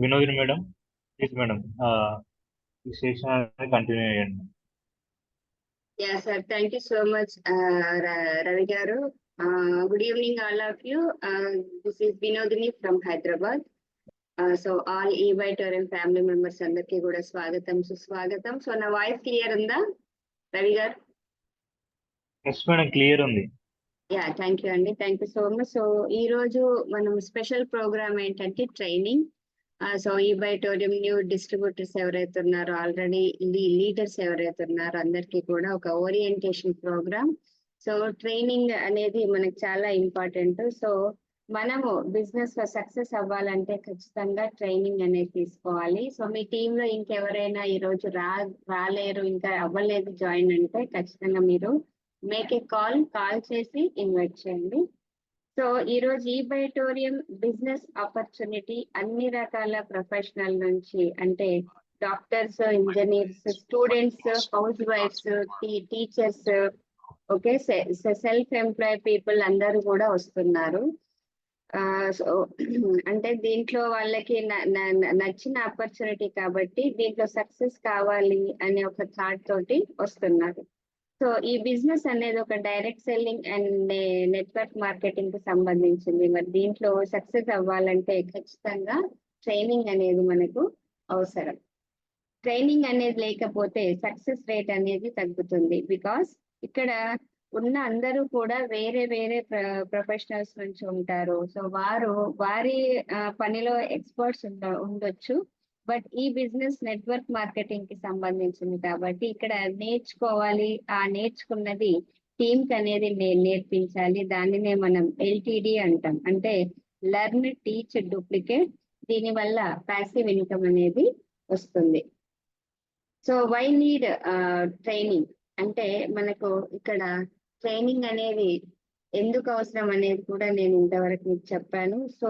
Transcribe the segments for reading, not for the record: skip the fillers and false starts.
Vinodini madam, please madam ఈ session అనేది continue చేయండి. Yeah, sir. Thank you so much, Ravi Garu. Good evening, all of you. This is Vinodini from Hyderabad. So all e-Vitorium family members అందరికీ కూడా స్వాగతం సుస్వాగతం. So నా voice clear ఉందా రవి గారు? ఎస్ మేడం, క్లియర్ ఉంది. యా, థ్యాంక్ యూ అండి, thank you so much. So ఈ రోజు మనం స్పెషల్ ప్రోగ్రామ్ ఏంటంటే training. So e-Vitorium new distributors ఎవరైతే ఉన్నారో, ఆల్రెడీ లీడర్స్ ఎవరైతే ఉన్నారో అందరికీ కూడా ఒక ఓరియంటేషన్ ప్రోగ్రామ్. సో ట్రైనింగ్ అనేది మనకు చాలా ఇంపార్టెంట్. సో మనము బిజినెస్ లో సక్సెస్ అవ్వాలంటే ఖచ్చితంగా ట్రైనింగ్ అనేది తీసుకోవాలి. సో మీ టీంలో ఇంకెవరైనా ఈ రోజు రాలేరు, ఇంకా అవ్వలేదు జాయిన్ అంటే ఖచ్చితంగా మీరు మేక్ ఏ కాల్ చేసి ఇన్వైట్ చేయండి. సో ఈ రోజు e-Vitorium బిజినెస్ ఆపర్చునిటీ అన్ని రకాల ప్రొఫెషనల్ నుంచి, అంటే డాక్టర్స్, ఇంజనీర్స్, స్టూడెంట్స్, హౌస్ వైఫ్స్, teachers, okay, self employ people అందరూ కూడా వస్తున్నారు. సో అంటే దీంట్లో వాళ్ళకి నచ్చిన ఆపర్చునిటీ కాబట్టి దీంట్లో సక్సెస్ కావాలి అనే ఒక థాట్ తోటి వస్తున్నారు. సో ఈ బిజినెస్ అనేది ఒక direct selling and network marketing కి సంబంధించింది. మరి దీంట్లో సక్సెస్ అవ్వాలంటే ఖచ్చితంగా ట్రైనింగ్ అనేది మనకు అవసరం. ట్రైనింగ్ అనేది లేకపోతే సక్సెస్ రేట్ అనేది తగ్గుతుంది. బికాస్ ఇక్కడ ఉన్న అందరూ కూడా వేరే వేరే ప్రొఫెషనల్స్ నుంచి ఉంటారు. సో వారి పనిలో ఎక్స్పర్ట్స్ ఉండొచ్చు. బట్ ఈ బిజినెస్ నెట్వర్క్ మార్కెటింగ్ కి సంబంధించింది కాబట్టి ఇక్కడ నేర్చుకోవాలి. ఆ నేర్చుకున్నది టీమ్ కి అనేది నేర్పించాలి. దానినే మనం LTD అంటాం, అంటే లెర్న్, టీచ్, డూప్లికేట్. దీని వల్ల ప్యాసివ్ ఇన్కమ్ అనేది వస్తుంది. సో వై నీడ్ ట్రైనింగ్ అంటే మనకు ఇక్కడ ట్రైనింగ్ అనేది ఎందుకు అవసరం అనేది కూడా నేను ఇంతవరకు మీకు చెప్పాను. సో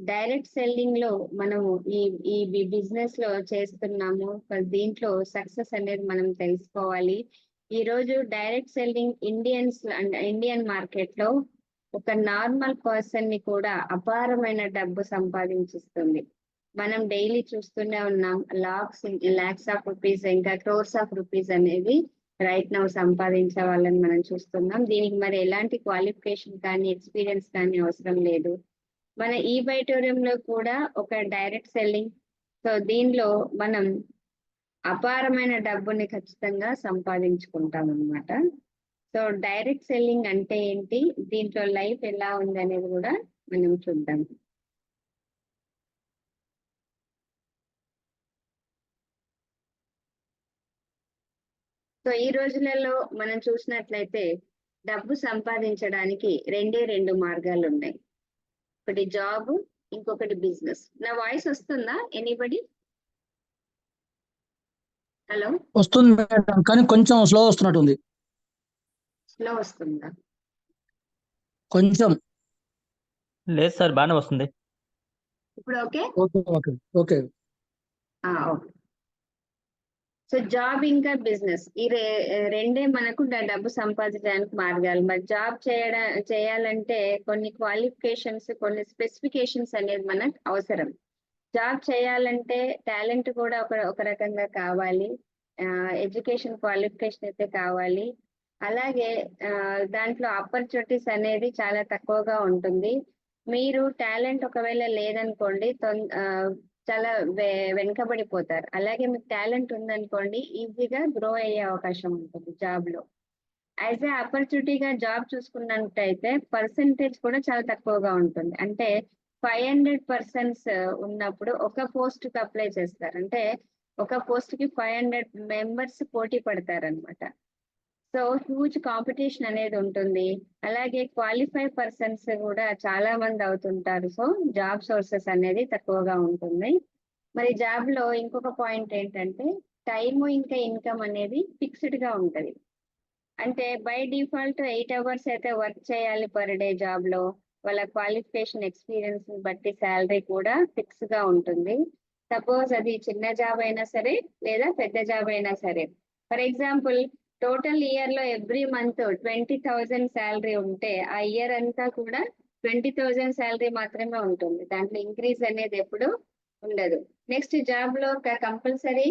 డైరెక్ట్ సెల్లింగ్ లో మనము ఈ బిజినెస్ లో చేస్తున్నాము, దీంట్లో సక్సెస్ అనేది మనం తెలుసుకోవాలి. ఈ రోజు డైరెక్ట్ సెల్లింగ్ ఇండియన్ మార్కెట్ లో ఒక నార్మల్ పర్సన్ ని కూడా అపారమైన డబ్బు సంపాదించిస్తుంది. మనం డైలీ చూస్తూనే ఉన్నాం, లాక్స్ ఆఫ్ రూపీస్, ఇంకా క్రోర్స్ ఆఫ్ రూపీస్ అనేది రైట్ నౌ సంపాదించే వాళ్ళని మనం చూస్తున్నాం. దీనికి మరి ఎలాంటి క్వాలిఫికేషన్ కానీ ఎక్స్పీరియన్స్ కానీ అవసరం లేదు. మన e-Vitorium లో కూడా ఒక డైరెక్ట్ సెల్లింగ్. సో దీనిలో మనం అపారమైన డబ్బుని ఖచ్చితంగా సంపాదించుకుంటాం అన్నమాట. సో డైరెక్ట్ సెల్లింగ్ అంటే ఏంటి, దీంట్లో లైఫ్ ఎలా ఉంది అనేది కూడా మనం చూద్దాం. సో ఈ రోజులలో మనం చూసినట్లయితే డబ్బు సంపాదించడానికి రెండు మార్గాలు ఉన్నాయి. ఒకటి జాబ్, ఇంకొకటి బిజినెస్. నా వాయిస్ వస్తుందా ఎనీబడి? హలో, వస్తుంది మేడం, కానీ కొంచెం స్లో వస్తున్నట్టుంది. స్లో వస్తుందా? కొంచెం. లేదు సార్, బాగానే వస్తుంది. ఇప్పుడు okay okay okay okay. Okay. So job ఇంకా బిజినెస్, ఈ రెండే మనకు డబ్బు సంపాదించడానికి మార్గాలు. మరి జాబ్ చేయాలంటే కొన్ని క్వాలిఫికేషన్స్, కొన్ని స్పెసిఫికేషన్స్ అనేది మనకు అవసరం. జాబ్ చేయాలంటే టాలెంట్ కూడా ఒక రకంగా కావాలి, ఎడ్యుకేషన్ క్వాలిఫికేషన్ అయితే కావాలి. అలాగే దాంట్లో ఆపర్చునిటీస్ అనేది చాలా తక్కువగా ఉంటుంది. మీరు టాలెంట్ ఒకవేళ లేదనుకోండి చాలా వెనుకబడిపోతారు. అలాగే మీకు టాలెంట్ ఉందనుకోండి ఈజీగా గ్రో అయ్యే అవకాశం ఉంటుంది జాబ్ లో. యాజ్ ఏ ఆపర్చునిటీగా జాబ్ చూసుకున్నట్టయితే పర్సంటేజ్ కూడా చాలా తక్కువగా ఉంటుంది. అంటే 500 persons ఉన్నప్పుడు ఒక పోస్ట్ కి అప్లై చేస్తారు. అంటే ఒక పోస్ట్ కి 500 members పోటీ పడతారు అనమాట. సో హ్యూజ్ కాంపిటీషన్ అనేది ఉంటుంది. అలాగే క్వాలిఫై పర్సన్స్ కూడా చాలా మంది అవుతుంటారు. సో జాబ్ సోర్సెస్ అనేది తక్కువగా ఉంటుంది. మరి జాబ్ లో ఇంకొక పాయింట్ ఏంటంటే టైము ఇంకా ఇన్కమ్ అనేది ఫిక్స్డ్ గా ఉంటది. అంటే బై డిఫాల్ట్ 8 hours అయితే వర్క్ చేయాలి పర్ డే జాబ్ లో. వాళ్ళ క్వాలిఫికేషన్, ఎక్స్పీరియన్స్ బట్టి శాలరీ కూడా ఫిక్స్ గా ఉంటుంది. సపోజ్ అది చిన్న జాబ్ అయినా సరే లేదా పెద్ద జాబ్ అయినా సరే. ఫర్ ఎగ్జాంపుల్ టోటల్ ఇయర్ లో ఎవ్రీ మంత్ 20,000 శాలరీ ఉంటే ఆ ఇయర్ అంతా కూడా 20,000 శాలరీ మాత్రమే ఉంటుంది. దాంట్లో ఇంక్రీజ్ అనేది ఎప్పుడు ఉండదు. నెక్స్ట్ జాబ్ లో కంపల్సరీ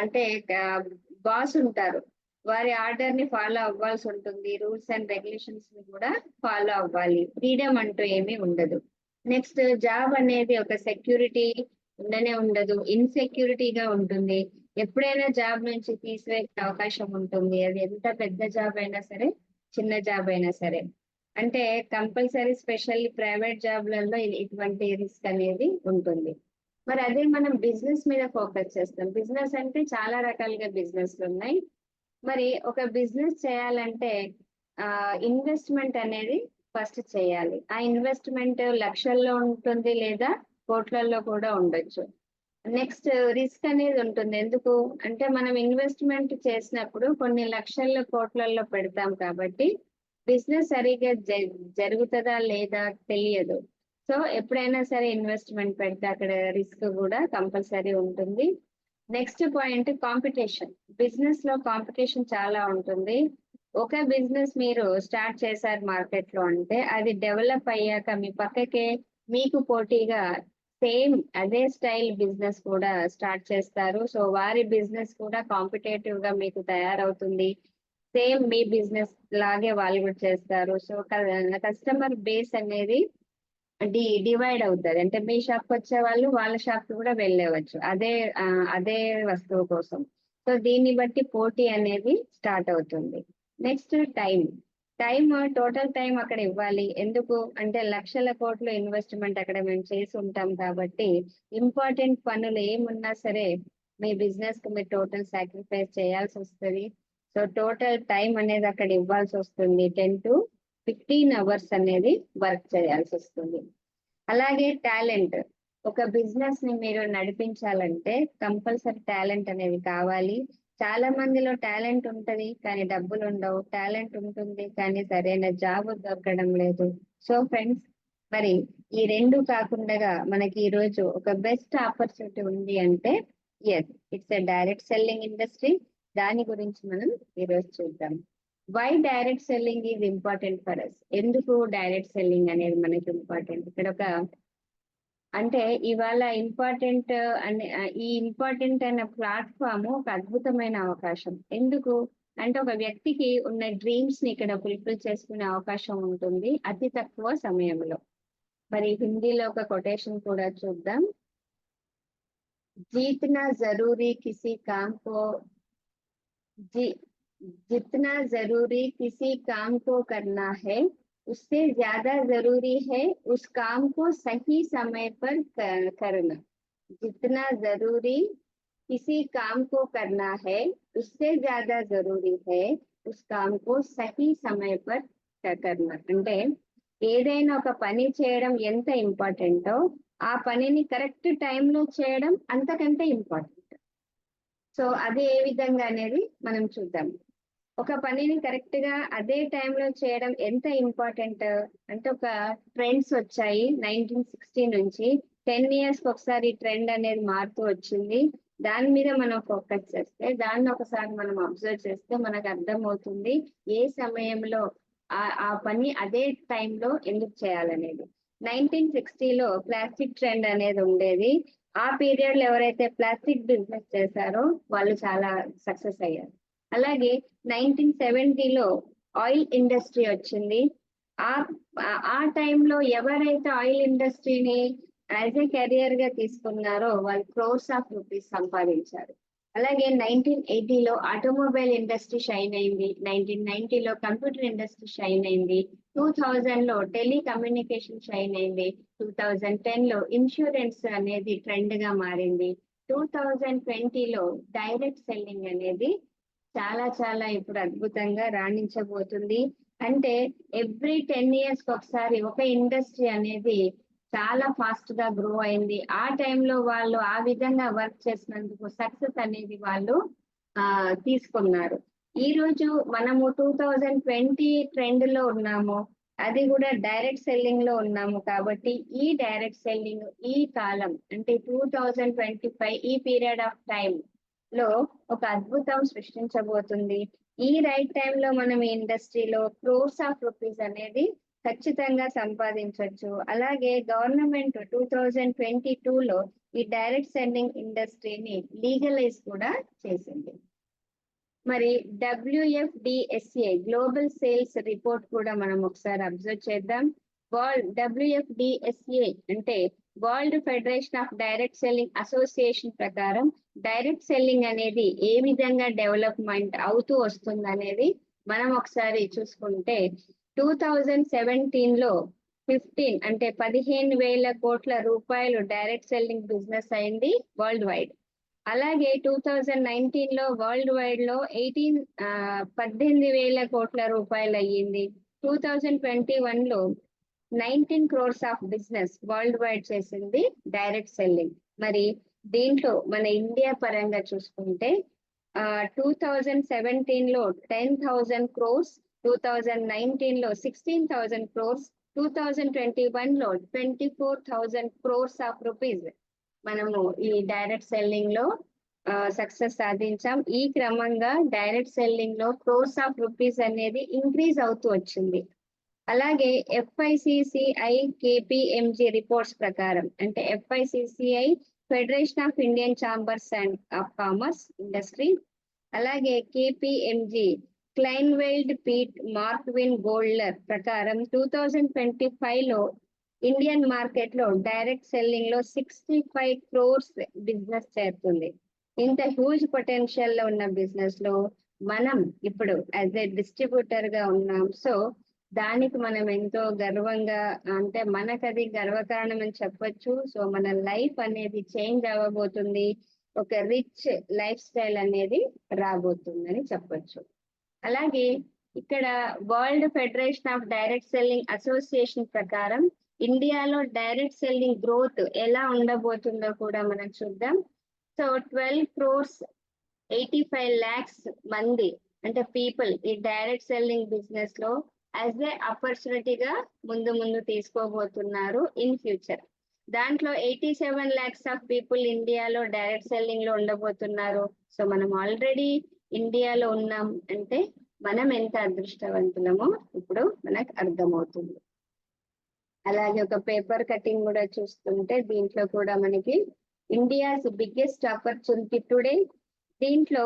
అంటే బాస్ ఉంటారు, వారి ఆర్డర్ ని ఫాలో అవ్వాల్సి ఉంటుంది, రూల్స్ అండ్ రెగ్యులేషన్స్ ని కూడా ఫాలో అవ్వాలి, ఫ్రీడమ్ అంటూ ఏమీ ఉండదు. నెక్స్ట్ జాబ్ అనేది ఒక సెక్యూరిటీ ఉండనే ఉండదు, ఇన్సెక్యూరిటీగా ఉంటుంది. ఎప్పుడైనా జాబ్ నుంచి తీసివేసే అవకాశం ఉంటుంది, అది ఎంత పెద్ద జాబ్ అయినా సరే చిన్న జాబ్ అయినా సరే. అంటే కంపల్సరీ స్పెషల్లీ ప్రైవేట్ జాబ్లలో ఇటువంటి రిస్క్ అనేది ఉంటుంది. మరి అదే మనం బిజినెస్ మీద ఫోకస్ చేస్తాం. బిజినెస్ అంటే చాలా రకాలుగా బిజినెస్లు ఉన్నాయి. మరి ఒక బిజినెస్ చేయాలంటే ఇన్వెస్ట్మెంట్ అనేది ఫస్ట్ చేయాలి. ఆ ఇన్వెస్ట్మెంట్ లక్షల్లో ఉంటుంది లేదా కోట్లలో కూడా ఉండొచ్చు. నెక్స్ట్ రిస్క్ అనేది ఉంటుంది. ఎందుకు అంటే మనం ఇన్వెస్ట్మెంట్ చేసినప్పుడు కొన్ని లక్షల్లో కోట్లలో పెడతాం కాబట్టి బిజినెస్ సరిగ్గా జరుగుతుందా లేదా తెలియదు. సో ఎప్పుడైనా సరే ఇన్వెస్ట్మెంట్ పెడితే అక్కడ రిస్క్ కూడా కంపల్సరీ ఉంటుంది. Next point competition. బిజినెస్ లో కాంపిటీషన్ చాలా ఉంటుంది. ఒక బిజినెస్ మీరు స్టార్ట్ చేశారు మార్కెట్ లో అంటే అది డెవలప్ అయ్యాక మీ పక్కకే మీకు పోటీగా సేమ్ అదే స్టైల్ బిజినెస్ కూడా స్టార్ట్ చేస్తారు. సో వారి బిజినెస్ కూడా కాంపిటేటివ్ గా మీకు తయారవుతుంది. సేమ్ మీ బిజినెస్ లాగే వాళ్ళు కూడా చేస్తారు. సో కస్టమర్ బేస్ అనేది డివైడ్ అవుతుంది. అంటే మీ షాప్ వచ్చే వాళ్ళు వాళ్ళ షాప్ కూడా వెళ్ళవచ్చు అదే వస్తువు కోసం. సో దీన్ని బట్టి పోటీ అనేది స్టార్ట్ అవుతుంది. నెక్స్ట్ టైం టోటల్ టైం అక్కడ ఇవ్వాలి. ఎందుకు అంటే లక్షల కోట్ల ఇన్వెస్ట్మెంట్ అక్కడ మేము చేసి ఉంటాం కాబట్టి ఇంపార్టెంట్ పనులు ఏమున్నా సరే మీ బిజినెస్ కు మీరు టోటల్ సాక్రిఫైస్ చేయాల్సి వస్తుంది. సో టోటల్ టైం అనేది అక్కడ ఇవ్వాల్సి వస్తుంది. 10 to 15 hours అనేది వర్క్ చేయాల్సి వస్తుంది. అలాగే టాలెంట్. ఒక బిజినెస్ ని మీరు నడిపించాలంటే కంపల్సరీ టాలెంట్ అనేది కావాలి. చాలా మందిలో టాలెంట్ ఉంటది కానీ డబ్బులు ఉండవు, టాలెంట్ ఉంటుంది కానీ సరైన జాబ్ దొరకడం లేదు. సో ఫ్రెండ్స్, మరి ఈ రెండు కాకుండా మనకి ఈ రోజు ఒక బెస్ట్ ఆపర్చునిటీ ఉంది అంటే it's a direct selling industry. దాని గురించి మనం ఈరోజు చూద్దాం. Why direct selling is important for us. ఎందుకు డైరెక్ట్ సెల్లింగ్ అనేది మనకి ఇంపార్టెంట్? ఇక్కడ ఒక అంటే ఇవాళ ఇంపార్టెంట్ అనే ఈ ఇంపార్టెంట్ అనే ప్లాట్ఫామ్ ఒక అద్భుతమైన అవకాశం. ఎందుకు అంటే ఒక వ్యక్తికి ఉన్న డ్రీమ్స్ ని ఇక్కడ ఫుల్ఫిల్ చేసుకునే అవకాశం ఉంటుంది అతి తక్కువ సమయంలో. మరి హిందీలో ఒక కొటేషన్ కూడా చూద్దాం. జీतना जरूरी किसी काम को जितना जरूरी किसी काम को करना है उससे ज्यादा जरूरी है उस काम को सही समय पर करना. जितना जरूरी किसी काम को करना है उससे ज्यादा जरूरी है उस काम को सही समय पर करना. అంటే ఏదైనా ఒక పని చేయడం ఎంత ఇంపార్టెంటో ఆ పనిని కరెక్ట్ టైంలో చేయడం అంతకంటే ఇంపార్టెంట్. సో అది ఏ విధంగా అనేది మనం చూద్దాం. ఒక పనిని కరెక్ట్ గా అదే టైంలో చేయడం ఎంత ఇంపార్టెంట్ అంటే ఒక ట్రెండ్స్ వచ్చాయి 1960 నుంచి. 10 years ఒకసారి ట్రెండ్ అనేది మారుతూ వచ్చింది. దాని మీద మనం ఫోకస్ చేస్తే దాన్ని ఒకసారి మనం అబ్జర్వ్ చేస్తే మనకు అర్థమవుతుంది ఏ సమయంలో ఆ పని అదే టైంలో ఎందుకు చేయాలనేది. 1960లో ప్లాస్టిక్ ట్రెండ్ అనేది ఉండేది. ఆ పీరియడ్ లో ఎవరైతే ప్లాస్టిక్ బిజినెస్ చేశారో వాళ్ళు చాలా సక్సెస్ అయ్యారు. అలాగే 1970లో ఆయిల్ ఇండస్ట్రీ వచ్చింది. ఆ టైంలో ఎవరైతే ఆయిల్ ఇండస్ట్రీని యాజ్ ఏ కెరియర్ గా తీసుకున్నారో వాళ్ళు క్రోర్స్ ఆఫ్ రూపీస్ సంపాదించారు. అలాగే 1980లో ఆటోమొబైల్ ఇండస్ట్రీ షైన్ అయింది. 1990లో కంప్యూటర్ ఇండస్ట్రీ షైన్ అయింది. 2000లో టెలికమ్యూనికేషన్ షైన్ అయింది. 2010లో ఇన్సూరెన్స్ అనేది ట్రెండ్ గా మారింది. 2020లో డైరెక్ట్ సెల్లింగ్ అనేది చాలా చాలా ఇప్పుడు అద్భుతంగా రాణించబోతుంది. అంటే ఎవ్రీ 10 years ఒకసారి ఒక ఇండస్ట్రీ అనేది చాలా ఫాస్ట్ గా గ్రో అయింది. ఆ టైంలో వాళ్ళు ఆ విధంగా వర్క్ చేసినందుకు సక్సెస్ అనేది వాళ్ళు తీసుకున్నారు. ఈ రోజు మనము 2020 ట్రెండ్ లో ఉన్నాము, అది కూడా డైరెక్ట్ సెల్లింగ్ లో ఉన్నాము. కాబట్టి ఈ డైరెక్ట్ సెల్లింగ్ ఈ కాలం అంటే 2025 ఈ పీరియడ్ ఆఫ్ టైం లో ఒక అద్భుతం సృష్టించబోతుంది. ఈ రైట్ టైంలో మనం ఈ ఇండస్ట్రీలో క్రోర్స్ ఆఫ్ రూపీస్ అనేది ఖచ్చితంగా సంపాదించవచ్చు. అలాగే గవర్నమెంట్ 2022లో ఈ డైరెక్ట్ సెండింగ్ ఇండస్ట్రీని లీగలైజ్ కూడా చేసింది. మరి WFDSA గ్లోబల్ సేల్స్ రిపోర్ట్ కూడా మనం ఒకసారి అబ్జర్వ్ చేద్దాం. WFDSA అంటే world federation of direct selling association ప్రకారం డైరెక్ట్ సెల్లింగ్ అనేది ఏ విధంగా డెవలప్మెంట్ అవుతూ వస్తుంది అనేది మనం ఒకసారి చూసుకుంటే 2017లో 15,000 కోట్ల రూపాయలు డైరెక్ట్ సెల్లింగ్ బిజినెస్ అయింది వరల్డ్ వైడ్. అలాగే 2019లో వరల్డ్ వైడ్ లో 18,000 కోట్ల రూపాయలు అయ్యింది. 2021లో 19 crores of business world wide చేసింది డైరెక్ట్ సెల్లింగ్. మరి దీంట్లో మన ఇండియా పరంగా చూసుకుంటే 2017లో 10,000 crores, 2019లో 16,000 crores, 2021లో 24,000 crores of rupees మనము ఈ డైరెక్ట్ సెల్లింగ్ లో సక్సెస్ సాధించాం. ఈ క్రమంగా డైరెక్ట్ సెల్లింగ్ లో క్రోర్స్ ఆఫ్ రూపీస్ అనేది ఇంక్రీజ్ అవుతూ వచ్చింది. అలాగే FICCI KPMG రిపోర్ట్స్ ప్రకారం అంటే FICCI federation of Indian chambers and of commerce industry, అలాగే KPMG క్లైన్వెల్డ్ పీట్ మార్క్విన్ గోల్డర్ ప్రకారం 2025లో ఇండియన్ మార్కెట్ లో డైరెక్ట్ సెల్లింగ్ లో 65 crores బిజినెస్ చేరుతుంది. ఇంత హ్యూజ్ పొటెన్షియల్ లో ఉన్న బిజినెస్ లో మనం ఇప్పుడు యాజ్ ఏ డిస్ట్రిబ్యూటర్ గా ఉన్నాం. సో దానికి మనం ఎంతో గర్వంగా అంటే మనకు అది గర్వకారణం అని చెప్పొచ్చు. సో మన లైఫ్ అనేది చేంజ్ అవ్వబోతుంది, ఒక రిచ్ లైఫ్ స్టైల్ అనేది రాబోతుందని చెప్పొచ్చు. అలాగే ఇక్కడ world federation of direct selling association ప్రకారం ఇండియాలో డైరెక్ట్ సెల్లింగ్ గ్రోత్ ఎలా ఉండబోతుందో కూడా మనం చూద్దాం. సో 12 crores 85 lakhs మంది అంటే పీపుల్ ఈ డైరెక్ట్ సెల్లింగ్ బిజినెస్ లో యాజ్ ఏ ఆపర్చునిటీగా ముందు తీసుకోబోతున్నారు ఇన్ ఫ్యూచర్. దాంట్లో 87 lakhs ఆఫ్ పీపుల్ ఇండియాలో డైరెక్ట్ సెల్లింగ్ లో ఉండబోతున్నారు. సో మనం ఆల్రెడీ ఇండియాలో ఉన్నాం అంటే మనం ఎంత అదృష్టవంతులమో ఇప్పుడు మనకు అర్థమవుతుంది. అలాగే ఒక పేపర్ కటింగ్ కూడా చూస్తుంటే దీంట్లో కూడా మనకి ఇండియాస్ బిగ్గెస్ట్ ఆపర్చునిటీ టుడే, దీంట్లో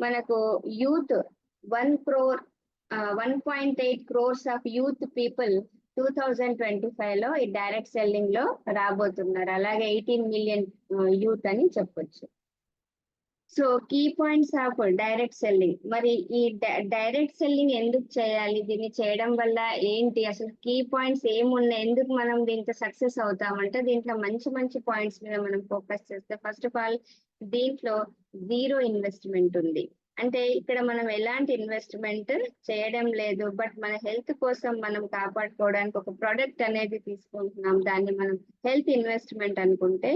మనకు youth 1.8 crores of youth people 2025లో ఈ డైరెక్ట్ సెల్లింగ్ లో రాబోతున్నారు. అలాగే 18 million యూత్ అని చెప్పొచ్చు. So key points of direct selling. మరి ఈ డైరెక్ట్ సెల్లింగ్ ఎందుకు చేయాలి, దీన్ని చేయడం వల్ల ఏంటి, అసలు కీ పాయింట్స్ ఏమున్నాయి, ఎందుకు మనం దీంట్లో సక్సెస్ అవుతామంటే దీంట్లో మంచి పాయింట్స్ మీద మనం ఫోకస్ చేస్తే ఫస్ట్ ఆఫ్ ఆల్ దీంట్లో 0 ఇన్వెస్ట్మెంట్ ఉంది. అంటే ఇక్కడ మనం ఎలాంటి ఇన్వెస్ట్మెంట్ చేయడం లేదు, బట్ మన హెల్త్ కోసం మనం కాపాడుకోవడానికి ఒక ప్రోడక్ట్ అనేది తీసుకుంటున్నాం. దాన్ని మనం హెల్త్ ఇన్వెస్ట్మెంట్ అనుకుంటే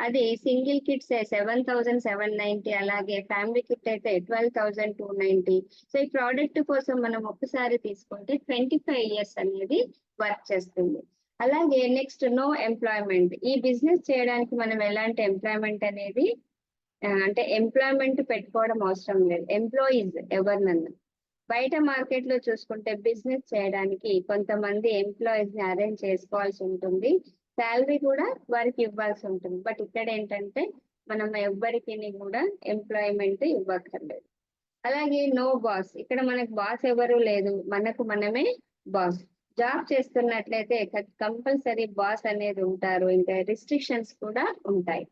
అది సింగిల్ కిట్స్ 7,790, అలాగే ఫ్యామిలీ కిట్ అయితే 12,290. సో ఈ ప్రోడక్ట్ కోసం మనం ఒక్కసారి తీసుకుంటే 25 years అనేది వర్క్ చేస్తుంది. అలాగే నెక్స్ట్ నో ఎంప్లాయ్మెంట్. ఈ బిజినెస్ చేయడానికి మనం ఎలాంటి ఎంప్లాయ్మెంట్ అనేది అంటే ఎంప్లాయ్మెంట్ పెట్టుకోవడం అవసరం లేదు. ఎంప్లాయీస్ ఎవరినన్నా బయట మార్కెట్ లో చూసుకుంటే బిజినెస్ చేయడానికి కొంతమంది ఎంప్లాయీస్ ని అరేంజ్ చేసుకోవాల్సి ఉంటుంది, శాలరీ కూడా వారికి ఇవ్వాల్సి ఉంటుంది. బట్ ఇక్కడ ఏంటంటే మనం ఎవ్వరికి కూడా ఎంప్లాయ్మెంట్ ఇవ్వక్కర్లేదు. అలాగే నో బాస్. ఇక్కడ మనకు బాస్ ఎవరు లేదు, మనకు మనమే బాస్. జాబ్ చేస్తున్నట్లయితే కంపల్సరీ బాస్ అనేది ఉంటారు, ఇంకా రిస్ట్రిక్షన్స్ కూడా ఉంటాయి.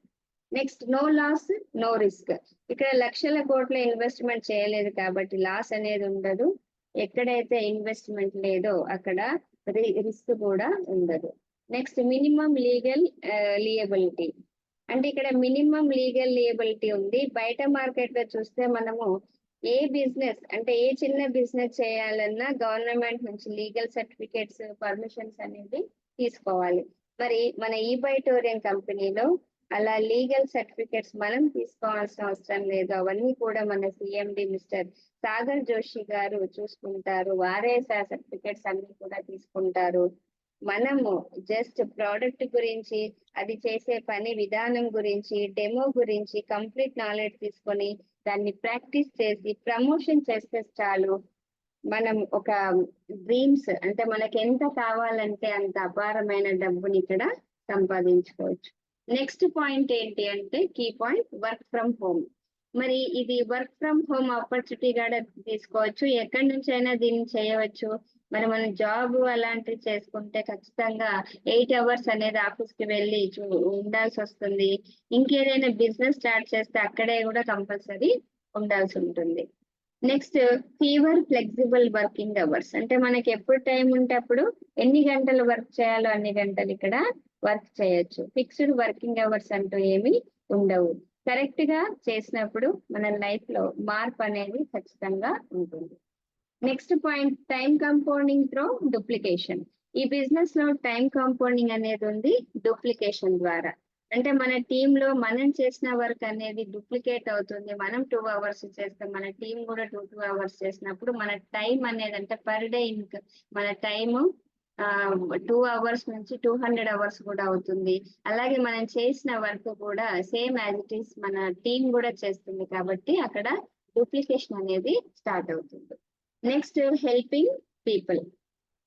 Next no loss no risk. ఇక్కడ లక్షల కోట్ల ఇన్వెస్ట్మెంట్ చేయలేదు కాబట్టి లాస్ అనేది ఉండదు. ఎక్కడైతే ఇన్వెస్ట్మెంట్ లేదో అక్కడ రిస్క్ కూడా ఉండదు. Next minimum legal liability. అంటే ఇక్కడ మినిమం లీగల్ లియబిలిటీ ఉంది. బయట మార్కెట్ లో చూస్తే మనము ఏ బిజినెస్ అంటే ఏ చిన్న బిజినెస్ చేయాలన్నా గవర్నమెంట్ నుంచి లీగల్ సర్టిఫికేట్స్ పర్మిషన్స్ అనేది తీసుకోవాలి. మరి మన ఈబైటోరియం కంపెనీలో అలా లీగల్ సర్టిఫికేట్స్ మనం తీసుకోవాల్సిన అవసరం లేదు. అవన్నీ కూడా మన CMD మిస్టర్ సాగర్ జోషి గారు చూసుకుంటారు. వారే సర్టిఫికేట్స్ అన్ని కూడా తీసుకుంటారు. మనము జస్ట్ ప్రోడక్ట్ గురించి, అది చేసే పని విధానం గురించి, డెమో గురించి కంప్లీట్ నాలెడ్జ్ తీసుకొని దాన్ని ప్రాక్టీస్ చేసి ప్రమోషన్ చేస్తే చాలు. మనం ఒక డ్రీమ్స్ అంటే మనకి ఎంత కావాలంటే అంత అపారమైన డబ్బుని ఇక్కడ సంపాదించుకోవచ్చు. నెక్స్ట్ పాయింట్ ఏంటి అంటే key point work from home. మరి ఇది వర్క్ ఫ్రమ్ హోమ్ ఆపర్చునిటీ కూడా తీసుకోవచ్చు, ఎక్కడి నుంచి అయినా దీన్ని చేయవచ్చు. మరి మనం జాబ్ అలాంటివి చేసుకుంటే ఖచ్చితంగా 8 hours అనేది ఆఫీస్ కి వెళ్ళి ఉండాల్సి వస్తుంది. ఇంకేదైనా బిజినెస్ స్టార్ట్ చేస్తే అక్కడే కూడా కంపల్సరీ ఉండాల్సి ఉంటుంది. Next fever flexible working hours, అంటే మనకి ఎప్పుడు టైం ఉంటే అప్పుడు ఎన్ని గంటలు వర్క్ చేయాలో అన్ని గంటలు ఇక్కడ వర్క్ చేయొచ్చు. ఫిక్స్డ్ వర్కింగ్ అవర్స్ అంటూ ఏమీ ఉండవు. కరెక్ట్ గా చేసినప్పుడు మన లైఫ్ లో మార్పు అనేది ఖచ్చితంగా ఉంటుంది. Next point time compounding through duplication. ఈ బిజినెస్ లో టైం కంపౌండింగ్ అనేది ఉంది డూప్లికేషన్ ద్వారా. అంటే మన టీమ్ లో మనం చేసిన వర్క్ అనేది డూప్లికేట్ అవుతుంది. మనం 2 hours చేస్తాం, మన టీం కూడా 2 hours చేసినప్పుడు మన టైం అనేది అంటే పర్ డే మన టైము 2 hours నుంచి 200 hours కూడా అవుతుంది. అలాగే మనం చేసిన వర్క్ కూడా సేమ్ యాజ్ ఇట్ ఈస్ మన టీం కూడా చేస్తుంది, కాబట్టి అక్కడ డూప్లికేషన్ అనేది స్టార్ట్ అవుతుంది. Next helping people.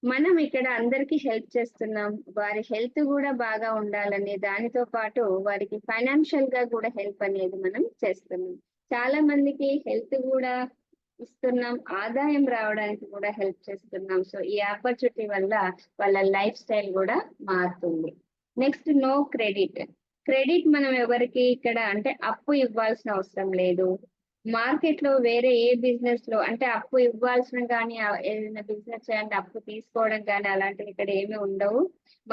మనం ఇక్కడ అందరికీ హెల్ప్ చేస్తున్నాం, వారి హెల్త్ కూడా బాగా ఉండాలనే దానితో పాటు వారికి ఫైనాన్షియల్ గా కూడా హెల్ప్ అనేది మనం చేస్తున్నాం. చాలా మందికి హెల్త్ కూడా ఇస్తున్నాం, ఆదాయం రావడానికి కూడా హెల్ప్ చేస్తున్నాం. సో ఈ ఆపర్చునిటీ వల్ల వాళ్ళ లైఫ్ స్టైల్ కూడా మారుతుంది. Next no credit. క్రెడిట్ మనం ఎవరికి ఇక్కడ అంటే అప్పు ఇవ్వాల్సిన అవసరం లేదు. మార్కెట్ లో వేరే ఏ బిజినెస్ లో అంటే అప్పు ఇవ్వాల్సిన కానీ ఏదైనా బిజినెస్ చేయాలంటే అప్పు తీసుకోవడం కానీ అలాంటివి ఇక్కడ ఏమీ ఉండవు.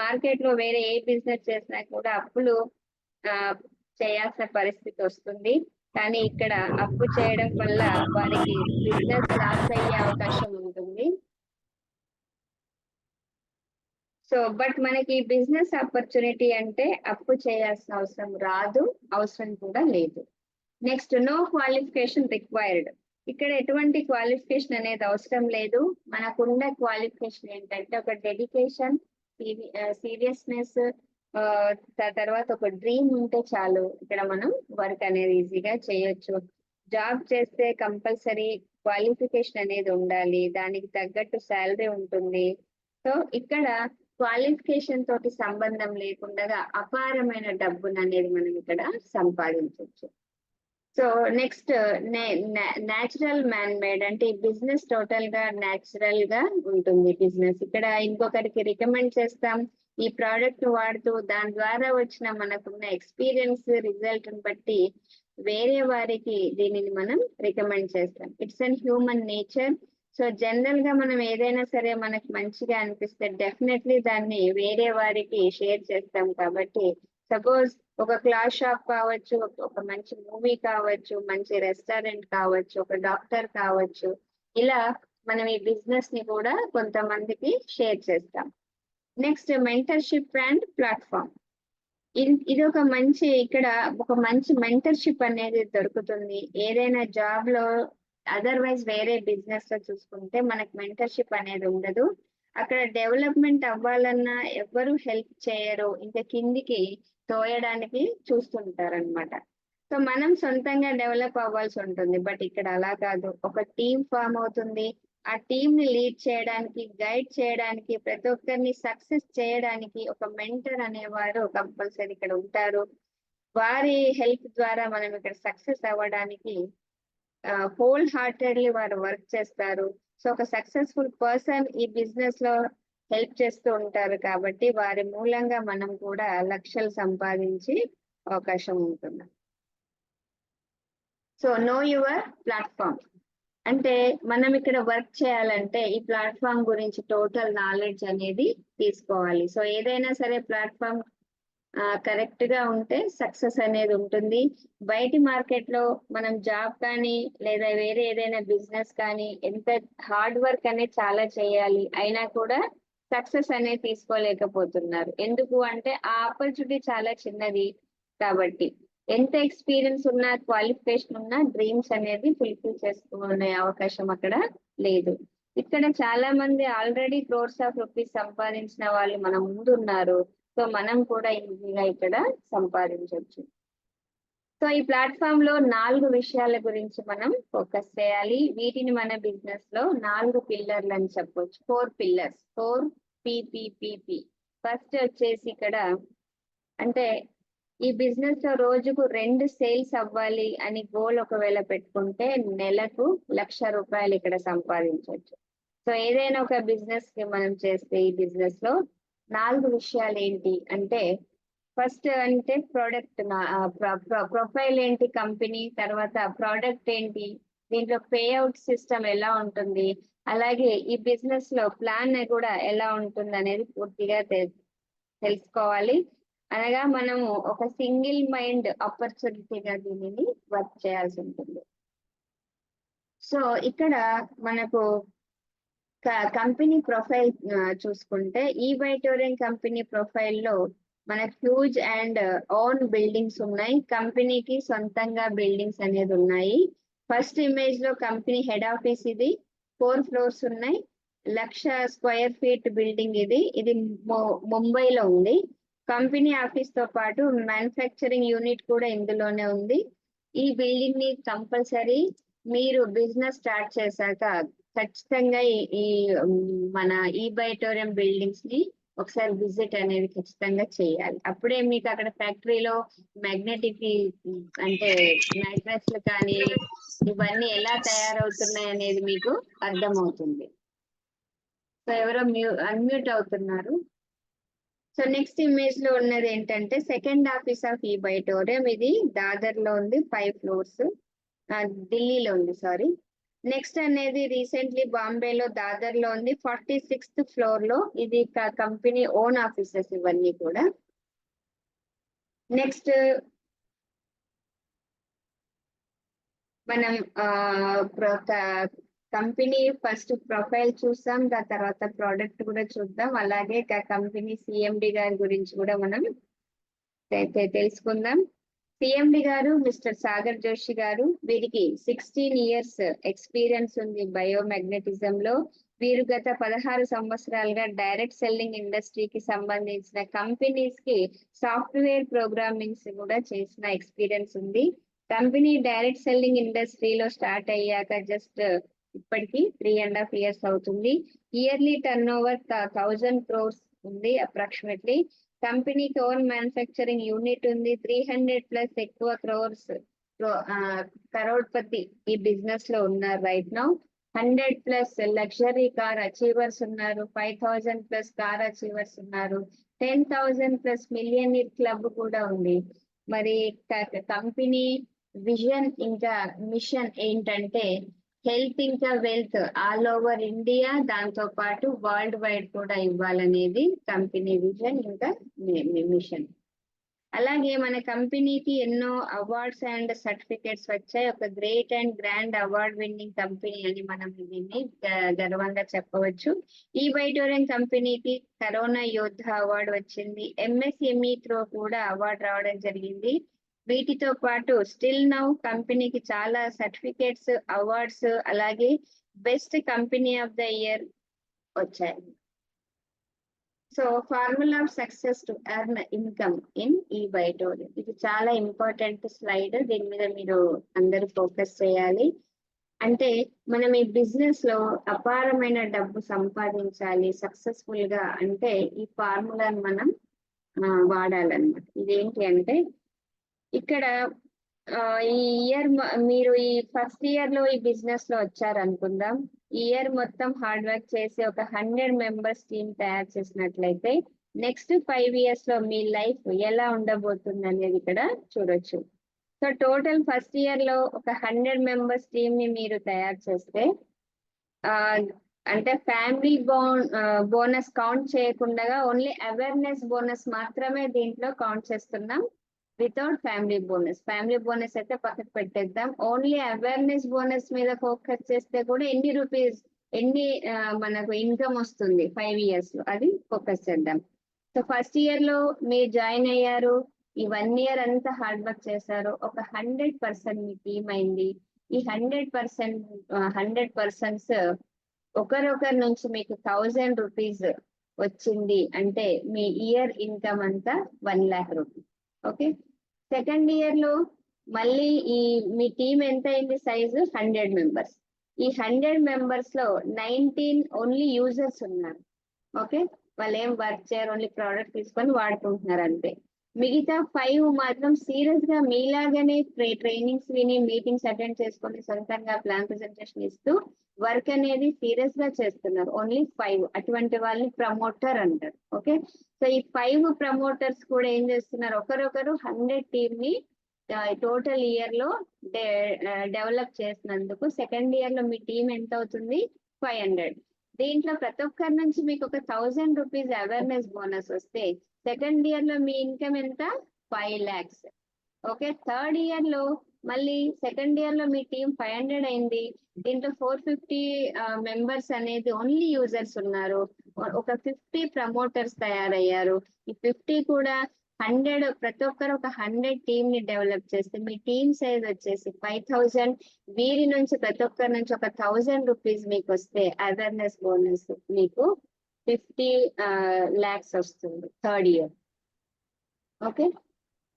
మార్కెట్ లో వేరే ఏ బిజినెస్ చేసినా కూడా అప్పులు చేయాల్సిన పరిస్థితి వస్తుంది. కానీ ఇక్కడ అప్పు చేయడం వల్ల వారికి బిజినెస్ లాస్ అయ్యే అవకాశం ఉంటుంది. సో బట్ మనకి బిజినెస్ ఆపర్చునిటీ అంటే అప్పు చేయాల్సిన అవసరం రాదు, అవసరం కూడా లేదు. Next no qualification required. ఇక్కడ ఎటువంటి క్వాలిఫికేషన్ అనేది అవసరం లేదు. మనకున్న క్వాలిఫికేషన్ ఏంటంటే ఒక డెడికేషన్, సీరియస్నెస్, తర్వాత ఒక డ్రీమ్ ఉంటే చాలు. ఇక్కడ మనం వర్క్ అనేది ఈజీగా చేయొచ్చు. జాబ్ చేస్తే కంపల్సరీ క్వాలిఫికేషన్ అనేది ఉండాలి, దానికి తగ్గట్టు శాలరీ ఉంటుంది. సో ఇక్కడ క్వాలిఫికేషన్ తోటి సంబంధం లేకుండా అపారమైన డబ్బును అనేది మనం ఇక్కడ సంపాదించవచ్చు. So next natural man made, అంటే ఈ బిజినెస్ టోటల్ గా న్యాచురల్ గా ఉంటుంది బిజినెస్. ఇక్కడ ఇంకొకరికి రికమెండ్ చేస్తాం ఈ ప్రోడక్ట్ వాడుతూ, దాని ద్వారా వచ్చిన మనకున్న ఎక్స్పీరియన్స్ రిజల్ట్ బట్టి వేరే వారికి దీనిని మనం రికమెండ్ చేస్తాం. It's an human nature. So general గా మనం ఏదైనా సరే మనకు మంచిగా అనిపిస్తే డెఫినెట్లీ దాన్ని వేరే వారికి షేర్ చేస్తాం. కాబట్టి సపోజ్ ఒక క్లాత్ షాప్ కావచ్చు, ఒక మంచి మూవీ కావచ్చు, మంచి రెస్టారెంట్ కావచ్చు, ఒక డాక్టర్ కావచ్చు, ఇలా మనం ఈ బిజినెస్ ని కూడా కొంతమందికి షేర్ చేస్తాం. Next mentorship and platform. ఇది ఒక మంచి ఇక్కడ ఒక మంచి మెంటర్షిప్ అనేది దొరుకుతుంది. ఏదైనా జాబ్ లో అదర్వైజ్ వేరే బిజినెస్ లో చూసుకుంటే మనకు మెంటర్షిప్ అనేది ఉండదు. అక్కడ డెవలప్మెంట్ అవ్వాలన్నా ఎవరు హెల్ప్ చేయరు, ఇంకా కిందికి తోయడానికి చూస్తుంటారనమాట. సో మనం సొంతంగా డెవలప్ అవ్వాల్సి ఉంటుంది. బట్ ఇక్కడ అలా కాదు, ఒక టీమ్ ఫామ్ అవుతుంది. ఆ టీమ్ ని లీడ్ చేయడానికి, గైడ్ చేయడానికి, ప్రతి ఒక్కరిని సక్సెస్ చేయడానికి ఒక మెంటర్ అనేవారు కంపల్సరీ ఇక్కడ ఉంటారు. వారి హెల్ప్ ద్వారా మనం ఇక్కడ సక్సెస్ అవ్వడానికి హోల్ హార్టెడ్లీ వారు వర్క్ చేస్తారు. సో ఒక సక్సెస్ఫుల్ పర్సన్ ఈ బిజినెస్ లో హెల్ప్ చేస్తూ ఉంటారు, కాబట్టి వారి మూలంగా మనం కూడా లక్షలు సంపాదించే అవకాశం ఉంటుంది. సో నో యువర్ ప్లాట్ఫామ్, అంటే మనం ఇక్కడ వర్క్ చేయాలంటే ఈ ప్లాట్ఫామ్ గురించి టోటల్ నాలెడ్జ్ అనేది తీసుకోవాలి. సో ఏదైనా సరే ప్లాట్ఫామ్ కరెక్ట్ గా ఉంటే సక్సెస్ అనేది ఉంటుంది. బయటి మార్కెట్ లో మనం జాబ్ కానీ లేదా వేరే ఏదైనా బిజినెస్ కానీ ఎంత హార్డ్ వర్క్ అనేది చాలా చేయాలి, అయినా కూడా సక్సెస్ అనేది తీసుకోలేకపోతున్నారు. ఎందుకు అంటే ఆ ఆపర్చునిటీ చాలా చిన్నది. కాబట్టి ఎంత ఎక్స్పీరియన్స్ ఉన్నా, క్వాలిఫికేషన్ ఉన్నా డ్రీమ్స్ అనేది ఫుల్ఫిల్ చేసుకునే అవకాశం అక్కడ లేదు. ఇక్కడ చాలా మంది ఆల్రెడీ క్రోర్స్ ఆఫ్ రూపీస్ సంపాదించిన వాళ్ళు మన ముందు ఉన్నారు. సో మనం కూడా ఈజీగా ఇక్కడ సంపాదించవచ్చు. సో ఈ ప్లాట్ఫామ్ లో 4 విషయాల గురించి మనం ఫోకస్ చేయాలి. వీటిని మన బిజినెస్ లో 4 పిల్లర్లు అని చెప్పొచ్చు. 4 పిల్లర్స్, 4 PPPP. ఫస్ట్ వచ్చేసి ఇక్కడ అంటే ఈ బిజినెస్ లో రోజుకు 2 సేల్స్ అవ్వాలి అని గోల్ ఒకవేళ పెట్టుకుంటే నెలకు 1,00,000 రూపాయలు ఇక్కడ సంపాదించవచ్చు. సో ఏదైనా ఒక బిజినెస్ కి మనం చేస్తే ఈ బిజినెస్ లో 4 విషయాలు ఏంటి అంటే, ఫస్ట్ అంటే ప్రోడక్ట్ ప్రొఫైల్ ఏంటి కంపెనీ, తర్వాత ప్రోడక్ట్ ఏంటి, దీంట్లో పేఅవుట్ సిస్టమ్ ఎలా ఉంటుంది, అలాగే ఈ బిజినెస్ లో ప్లాన్ కూడా ఎలా ఉంటుంది అనేది పూర్తిగా తెలుసుకోవాలి. అనగా మనము ఒక సింగిల్ మైండ్ ఆపర్చునిటీగా దీనిని వర్క్ చేయాల్సి ఉంటుంది. సో ఇక్కడ మనకు కంపెనీ ప్రొఫైల్ చూసుకుంటే ఈ వైటోరియన్ కంపెనీ ప్రొఫైల్ లో మనకు హ్యూజ్ అండ్ ఓన్ బిల్డింగ్స్ ఉన్నాయి. కంపెనీకి సొంతంగా బిల్డింగ్స్ అనేది ఉన్నాయి. ఫస్ట్ ఇమేజ్ లో కంపెనీ హెడ్ ఆఫీస్ ఇది, 4 ఫ్లోర్స్ ఉన్నాయి, 1,00,000 స్క్వేర్ ఫీట్ బిల్డింగ్ ఇది ముంబైలో ఉంది. కంపెనీ ఆఫీస్ తో పాటు మ్యానుఫ్యాక్చరింగ్ యూనిట్ కూడా ఇందులోనే ఉంది. ఈ బిల్డింగ్ ని కంపల్సరీ మీరు బిజినెస్ స్టార్ట్ చేశాక ఖచ్చితంగా ఈ మన ఈ బైటోరియం బిల్డింగ్స్ ని ఒకసారి విజిట్ అనేది ఖచ్చితంగా చేయాలి. అప్పుడే మీకు అక్కడ ఫ్యాక్టరీలో మ్యాగ్నెటిక్ అంటే మ్యాగ్నెట్స్ కానీ ఇవన్నీ ఎలా తయారవుతున్నాయి అనేది మీకు అర్థమవుతుంది. సో ఎవరో అన్మ్యూట్ అవుతున్నారు. సో నెక్స్ట్ ఇమేజ్ లో ఉన్నది ఏంటంటే సెకండ్ ఆఫీస్ ఆఫ్ ఈ బైటోరియం. ఇది దాదర్ లో ఉంది, 5 ఫ్లోర్స్, ఢిల్లీలో ఉంది సారీ. నెక్స్ట్ అనేది రీసెంట్లీ బాంబేలో దాదర్ లో ఉంది, 46th ఫ్లోర్ లో. ఇది కంపెనీ ఓన్ ఆఫీసెస్ ఇవన్నీ కూడా. నెక్స్ట్ మనం కంపెనీ ఫస్ట్ ప్రొఫైల్ చూసాం, దాని తర్వాత ప్రోడక్ట్ కూడా చూద్దాం. అలాగే కంపెనీ సిఎండి గారి గురించి కూడా మనం తెలుసుకుందాం. సిఎండి గారు మిస్టర్ సాగర్ జోషి గారు. వీరికి 16 years ఎక్స్పీరియన్స్ ఉంది బయోమాగ్నెటిజం లో. వీరు గత 16 సంవత్సరాలుగా డైరెక్ట్ సెల్లింగ్ ఇండస్ట్రీకి సంబంధించిన కంపెనీస్ కి సాఫ్ట్వేర్ ప్రోగ్రామింగ్స్ కూడా చేసిన ఎక్స్పీరియన్స్ ఉంది. కంపెనీ డైరెక్ట్ సెల్లింగ్ ఇండస్ట్రీలో స్టార్ట్ అయ్యాక జస్ట్ ఇప్పటికి 3.5 years అవుతుంది. ఇయర్లీ టర్నోవర్ 1,000 crores ఉంది అప్రాక్సిమేట్లీ. కంపెనీకి ఓన్ మ్యానుఫ్యాక్చరింగ్ యూనిట్ ఉంది. 300+ ఎక్కువ కరోడ్పతి ఈ బిజినెస్ లో ఉన్నారు right now. 100+ luxury car achievers ఉన్నారు, 5,000+ కార్ అచీవర్స్ ఉన్నారు, 10,000+ మిలియనీర్ క్లబ్ కూడా ఉంది. మరి కంపెనీ విజన్ ఇంకా మిషన్ ఏంటంటే హెల్త్ ఇంకా వెల్త్ ఆల్ ఓవర్ ఇండియా, దాంతో పాటు వరల్డ్ వైడ్ కూడా ఇవ్వాలనేది కంపెనీ విజన్ ఇంకా మిషన్. అలాగే మన కంపెనీకి ఎన్నో అవార్డ్స్ అండ్ సర్టిఫికేట్స్ వచ్చాయి. ఒక great and grand award winning company అని మనం దీన్ని గర్వంగా చెప్పవచ్చు. ఈ బైటోరియన్ కంపెనీకి కరోనా యోధ అవార్డు వచ్చింది. MSME త్రో కూడా అవార్డు రావడం జరిగింది. వీటితో పాటు స్టిల్ నౌ కంపెనీకి చాలా సర్టిఫికేట్స్, అవార్డ్స్, అలాగే best company of the year వచ్చాయి. So formula of success to earn income in ఈ బైటోరియం. ఇది చాలా ఇంపార్టెంట్ స్లైడ్. దీని మీద మీరు అందరూ ఫోకస్ చేయాలి. అంటే మనం ఈ బిజినెస్ లో అపారమైన డబ్బు సంపాదించాలి సక్సెస్ఫుల్ గా అంటే ఈ ఫార్ములాను మనం వాడాలన్నమాట. ఇదేంటి అంటే ఇక్కడ ఈ ఇయర్ మీరు ఈ ఫస్ట్ ఇయర్ లో ఈ బిజినెస్ లో వచ్చారనుకుందాం. ఈ ఇయర్ మొత్తం హార్డ్ వర్క్ చేసి ఒక 100 members టీమ్ తయారు చేసినట్లయితే నెక్స్ట్ 5 years లో మీ లైఫ్ ఎలా ఉండబోతుంది అనేది ఇక్కడ చూడొచ్చు. సో టోటల్ ఫస్ట్ ఇయర్ లో ఒక 100 members టీమ్ ని మీరు తయారు చేస్తే అంటే ఫ్యామిలీ బోనస్ కౌంట్ చేయకుండా ఓన్లీ అవేర్నెస్ బోనస్ మాత్రమే దీంట్లో కౌంట్ చేస్తున్నాం. Without family bonus. Family bonus అయితే పక్కకు పెట్టేద్దాం. ఓన్లీ అవేర్నెస్ బోనస్ మీద ఫోకస్ చేస్తే కూడా ఎన్ని మనకు ఇన్కమ్ వస్తుంది 5 years లో అది ఫోకస్ చేద్దాం. సో ఫస్ట్ ఇయర్ లో మీరు జాయిన్ అయ్యారు, ఈ 1 year అంతా హార్డ్ వర్క్ చేశారు, ఒక 100% మీ టీమ్ అయింది. ఈ 100 persons ఒకరొకరి నుంచి మీకు 1,000 rupees వచ్చింది అంటే మీ ఇయర్ ఇన్కమ్ అంతా 1 lakh rupees. Okay. Second year లో మళ్ళీ మీ టీం ఎంత అయింది సైజు 100 మెంబర్స్. ఈ 100 మెంబర్స్ లో 19 ఓన్లీ యూజర్స్ ఉన్నారు. ఓకే, వాళ్ళు ఏం వర్క్ చేయరు, ఓన్లీ ప్రోడక్ట్ తీసుకొని వాడుకుంటున్నారు అంతే. మిగతా 5 మాత్రం సీరియస్ గా మీలాగానే ట్రైనింగ్స్ విని మీటింగ్స్ అటెండ్ చేసుకొని సొంతంగా ప్లాన్ ప్రెజెంటేషన్ ఇస్తూ వర్క్ అనేది సీరియస్ గా చేస్తున్నారు. ఓన్లీ 5 అటువంటి వాళ్ళని ప్రమోటర్ అంటారు. ఓకే, సో ఈ 5 ప్రమోటర్స్ కూడా ఏం చేస్తున్నారు, ఒకరొకరు 100 టీమ్ ని టోటల్ ఇయర్ లో డెవలప్ చేసినందుకు సెకండ్ ఇయర్ లో మీ టీం ఎంత అవుతుంది 500. దీంట్లో ప్రతి ఒక్కరి నుంచి మీకు ఒక 1000 రూపీస్ అవేర్నెస్ బోనస్ వస్తే సెకండ్ ఇయర్ లో మీ ఇన్కమ్ ఎంత 5 lakhs. ఓకే, థర్డ్ ఇయర్ లో మళ్ళీ సెకండ్ ఇయర్ లో మీ టీం 500 అయింది. దీంట్లో 450 మెంబర్స్ అనేది ఓన్లీ యూజర్స్ ఉన్నారు. ఒక 50 ప్రమోటర్స్ తయారయ్యారు. ఈ 50 కూడా 100 ప్రతి ఒక్కరు ఒక 100 టీమ్ ని డెవలప్ చేస్తే మీ టీమ్ సైజ్ వచ్చేసి 5000. వీరి నుంచి ప్రతి ఒక్కరి నుంచి ఒక 1000 రూపీస్ మీకు వస్తే అవేర్నెస్ బోనస్ మీకు 50 lakhs వస్తుంది థర్డ్ ఇయర్. ఓకే,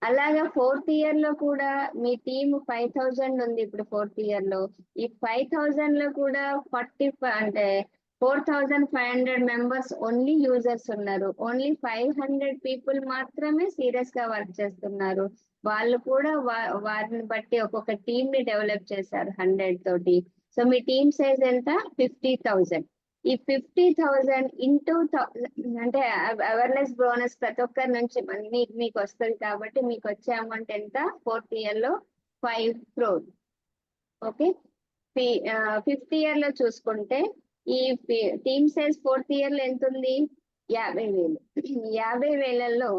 అలాగా ఫోర్త్ ఇయర్ లో కూడా మీ టీమ్ 5000 ఉంది. ఇప్పుడు ఫోర్త్ ఇయర్ లో ఈ 5000 లో కూడా 4500 మెంబర్స్ ఓన్లీ యూజర్స్ ఉన్నారు. ఓన్లీ 500 పీపుల్ మాత్రమే సీరియస్ గా వర్క్ చేస్తున్నారు. వాళ్ళు కూడా వారిని బట్టి ఒక్కొక్క టీమ్ ని డెవలప్ చేశారు 100 తోటి. సో మీ టీమ్ సైజ్ ఎంత 50,000. ఈ 50,000 ఇంటూ అంటే అవేర్నెస్ బోనస్ ప్రతి ఒక్కరి నుంచి మీకు వస్తుంది కాబట్టి మీకు వచ్చే అమౌంట్ ఎంత ఫోర్త్ ఇయర్ లో 5 crore. ఓకే, ఫిఫ్త్ ఇయర్ లో చూసుకుంటే ఈ టీమ్ సైజ్ ఫోర్త్ ఇయర్ లో ఎంత ఉంది 50,000. 50,000లో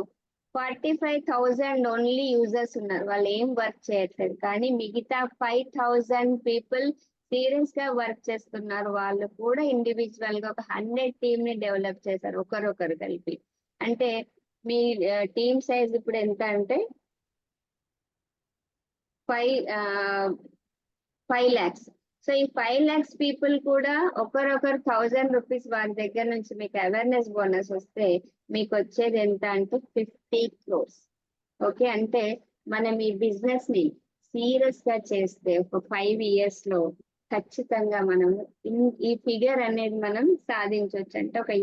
45,000 ఓన్లీ యూజర్స్ ఉన్నారు. వాళ్ళు ఏం వర్క్ చేయట్లేదు, కానీ మిగతా 5,000 పీపుల్ సీరియస్ గా వర్క్ చేస్తున్నారు. వాళ్ళు కూడా ఇండివిజువల్ గా ఒక 100 టీమ్ ని డెవలప్ చేశారు ఒకరొకరు కలిపి. అంటే మీ టీమ్ సైజ్ ఇప్పుడు ఎంత అంటే 5 lakhs. సో ఈ 5 lakhs పీపుల్ కూడా ఒకరొకరు 1000 రూపీస్ వారి దగ్గర నుంచి మీకు అవేర్నెస్ బోనస్ వస్తే మీకు వచ్చేది ఎంత అంటే 50 crores. ఓకే, అంటే మనం ఈ బిజినెస్ ని సీరియస్ గా చేస్తే ఒక 5 years లో ఖచ్చితంగా మనం ఈ ఫిగర్ అనేది మనం సాధించవచ్చు. అంటే ఒక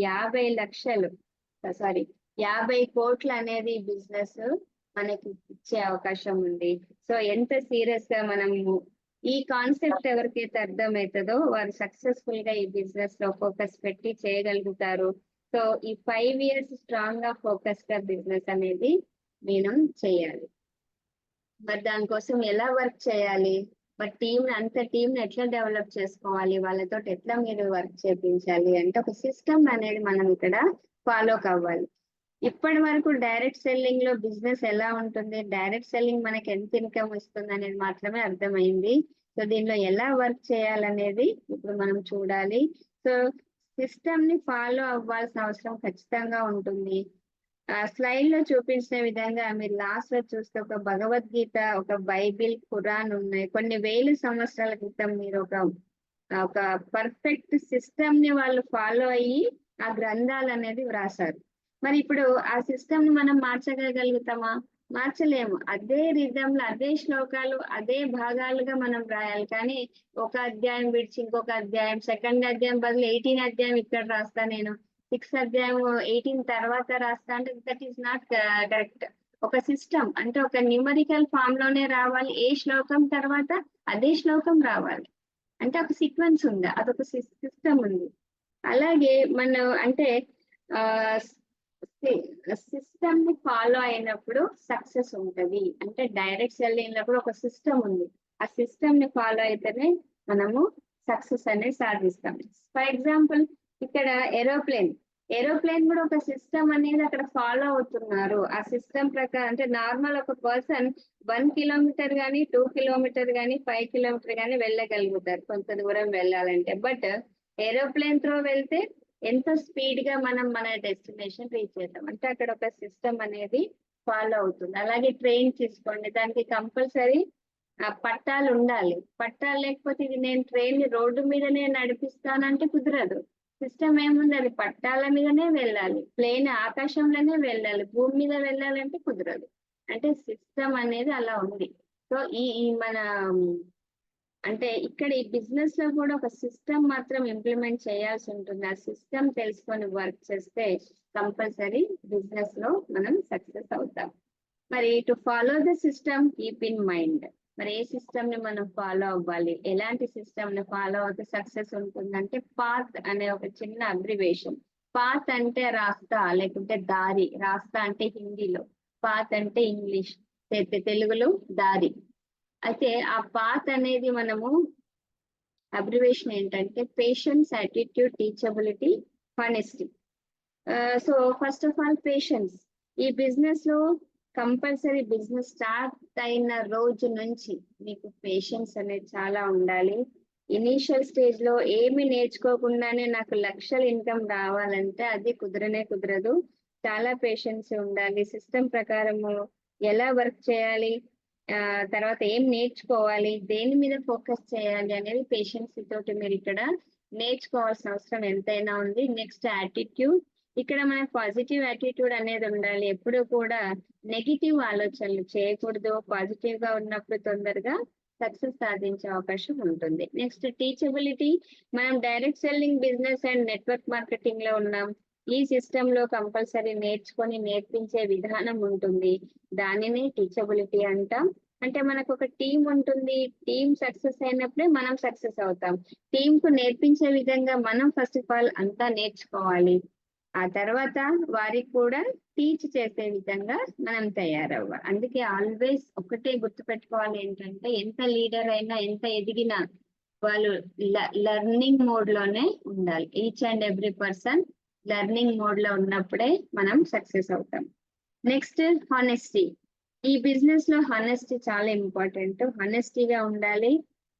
50 కోట్లు అనేది బిజినెస్ మనకి ఇచ్చే అవకాశం ఉంది. సో ఎంత సీరియస్ గా మనము ఈ కాన్సెప్ట్ ఎవరికైతే అర్థమవుతుందో వారు సక్సెస్ఫుల్ గా ఈ బిజినెస్ లో ఫోకస్ పెట్టి చేయగలుగుతారు. సో ఈ 5 years స్ట్రాంగ్ గా ఫోకస్ గా బిజినెస్ అనేది మనం చేయాలి. మరి దానికోసం ఎలా వర్క్ చేయాలి, మరి అంత టీంని ఎట్లా డెవలప్ చేసుకోవాలి, వాళ్ళతో ఎట్లా మీరు వర్క్ చేయించాలి అంటే ఒక సిస్టమ్ అనేది మనం ఇక్కడ ఫాలో కావాలి. ఇప్పటి వరకు డైరెక్ట్ సెల్లింగ్ లో బిజినెస్ ఎలా ఉంటుంది, డైరెక్ట్ సెల్లింగ్ మనకి ఎంత ఇన్కమ్ వస్తుంది అనేది మాత్రమే అర్థమైంది. సో దీనిలో ఎలా వర్క్ చేయాలనేది ఇప్పుడు మనం చూడాలి. సో సిస్టమ్ ని ఫాలో అవ్వాల్సిన అవసరం ఖచ్చితంగా ఉంటుంది. స్లైడ్ లో చూపించిన విధంగా మీరు లాస్ట్ లో చూస్తే ఒక భగవద్గీత, ఒక బైబిల్, ఖురాన్ ఉన్నాయి. కొన్ని వేల సంవత్సరాల క్రితం మీరు ఒక పర్ఫెక్ట్ సిస్టమ్ ని వాళ్ళు ఫాలో అయ్యి ఆ గ్రంథాలు అనేది వ్రాసారు. మరి ఇప్పుడు ఆ సిస్టమ్ ని మనం మార్చగలుగుతామా? మార్చలేము. అదే రిధంలో అదే శ్లోకాలు అదే భాగాలుగా మనం రాయాలి. కానీ ఒక అధ్యాయం విడిచి ఇంకొక అధ్యాయం, సెకండ్ అధ్యాయం బదులు 18 అధ్యాయం ఇక్కడ రాస్తా, నేను 6 అధ్యాయం 18 తర్వాత రాస్తా అంటే దట్ ఈస్ నాట్ కరెక్ట్. ఒక సిస్టమ్ అంటే ఒక న్యూమరికల్ ఫామ్ లోనే రావాలి. ఏ శ్లోకం తర్వాత అదే శ్లోకం రావాలి అంటే ఒక సీక్వెన్స్ ఉంది, అదొక సిస్టమ్ ఉంది. అలాగే మనం అంటే సిస్టమ్ ని ఫాలో అయినప్పుడు సక్సెస్ ఉంటది. అంటే డైరెక్ట్ సెల్లింగ్ లో కూడా ఒక సిస్టమ్ ఉంది. ఆ సిస్టమ్ ని ఫాలో అయితేనే మనము సక్సెస్ అనేది సాధిస్తాం. ఫర్ ఎగ్జాంపుల్ ఇక్కడ ఏరోప్లేన్ కూడా ఒక సిస్టమ్ అనేది అక్కడ ఫాలో అవుతున్నారు. ఆ సిస్టమ్ ప్రకారం అంటే నార్మల్ ఒక పర్సన్ 1 kilometer కానీ 2 kilometer కానీ 5 kilometer కానీ వెళ్ళగలుగుతారు కొంత దూరం వెళ్ళాలంటే. బట్ ఏరోప్లేన్ తో వెళ్తే ఎంత స్పీడ్ గా మనం మన డెస్టినేషన్ రీచ్ అవుతాం. అంటే అక్కడ ఒక సిస్టమ్ అనేది ఫాలో అవుతుంది. అలాగే ట్రైన్ తీసుకోండి, దానికి కంపల్సరీ పట్టాలు ఉండాలి. పట్టాలు లేకపోతే ఇది నేను ట్రైన్ ని రోడ్డు మీదనే నడిపిస్తానంటే కుదరదు. సిస్టమ్ ఏముంది, అది పట్టాల మీదనే వెళ్ళాలి, ప్లేన్ ఆకాశంలోనే వెళ్ళాలి, భూమి మీద వెళ్ళాలంటే కుదరదు. అంటే సిస్టమ్ అనేది అలా ఉంది. సో ఈ మన అంటే ఇక్కడ ఈ బిజినెస్ లో కూడా ఒక సిస్టమ్ మాత్రం ఇంప్లిమెంట్ చేయాల్సి ఉంటుంది. ఆ సిస్టమ్ తెలుసుకొని వర్క్ చేస్తే కంపల్సరీ బిజినెస్ లో మనం సక్సెస్ అవుతాం. మరి to follow the system keep in mind, మరి ఏ సిస్టమ్ ని మనం ఫాలో అవ్వాలి, ఎలాంటి సిస్టమ్ ని ఫాలో అవుతే సక్సెస్ ఉంటుందంటే పాత్ అనే ఒక చిన్న అబ్రివేషన్. పాత్ అంటే రాస్తా లేకుంటే దారి, రాస్తా అంటే హిందీలో, పాత్ అంటే ఇంగ్లీష్, తెలుగులో దారి. అయితే ఆ పాత్ అనేది మనము అబ్రివేషన్ ఏంటంటే patience, attitude, teachability, honesty. So first of all patience. ఈ బిజినెస్ లో కంపల్సరీ బిజినెస్ స్టార్ట్ అయిన రోజు నుంచి మీకు పేషెన్స్ అనేది చాలా ఉండాలి. ఇనీషియల్ స్టేజ్ లో ఏమి నేర్చుకోకుండానే నాకు లక్షల ఇన్కమ్ రావాలంటే అది కుదరదు. చాలా పేషెన్స్ ఉండాలి. సిస్టమ్ ప్రకారము ఎలా వర్క్ చేయాలి, తర్వాత ఏం నేర్చుకోవాలి, దేని మీద ఫోకస్ చేయాలి అనేది పేషెన్స్ తోటి మీరు ఇక్కడ నేర్చుకోవాల్సిన అవసరం ఎంతైనా ఉంది. Next attitude. ఇక్కడ మనకు పాజిటివ్ యాటిట్యూడ్ అనేది ఉండాలి. ఎప్పుడు కూడా నెగిటివ్ ఆలోచనలు చేయకూడదు. పాజిటివ్ గా ఉన్నప్పుడు తొందరగా సక్సెస్ సాధించే అవకాశం ఉంటుంది. Next teachability. మనం direct selling business and network marketing లో ఉన్నాం. ఈ సిస్టమ్ లో కంపల్సరీ నేర్చుకొని నేర్పించే విధానం ఉంటుంది. దానినే టీచబిలిటీ అంటాం. అంటే మనకు ఒక టీం ఉంటుంది, టీం సక్సెస్ అయినప్పుడే మనం సక్సెస్ అవుతాం. టీం కు నేర్పించే విధంగా మనం ఫస్ట్ ఆఫ్ ఆల్ అంతా నేర్చుకోవాలి. ఆ తర్వాత వారికి కూడా టీచ్ చేసే విధంగా మనం తయారవ్వాలి. అందుకే ఆల్వేస్ ఒకటే గుర్తుపెట్టుకోవాలి ఏంటంటే, ఎంత లీడర్ అయినా ఎంత ఎదిగినా వాళ్ళు లెర్నింగ్ మోడ్ లోనే ఉండాలి. Each and every person learning mode లో ఉన్నప్పుడే మనం సక్సెస్ అవుతాం. Next honesty. ఈ బిజినెస్ లో హానెస్టీ చాలా ఇంపార్టెంట్. హానెస్టీగా ఉండాలి.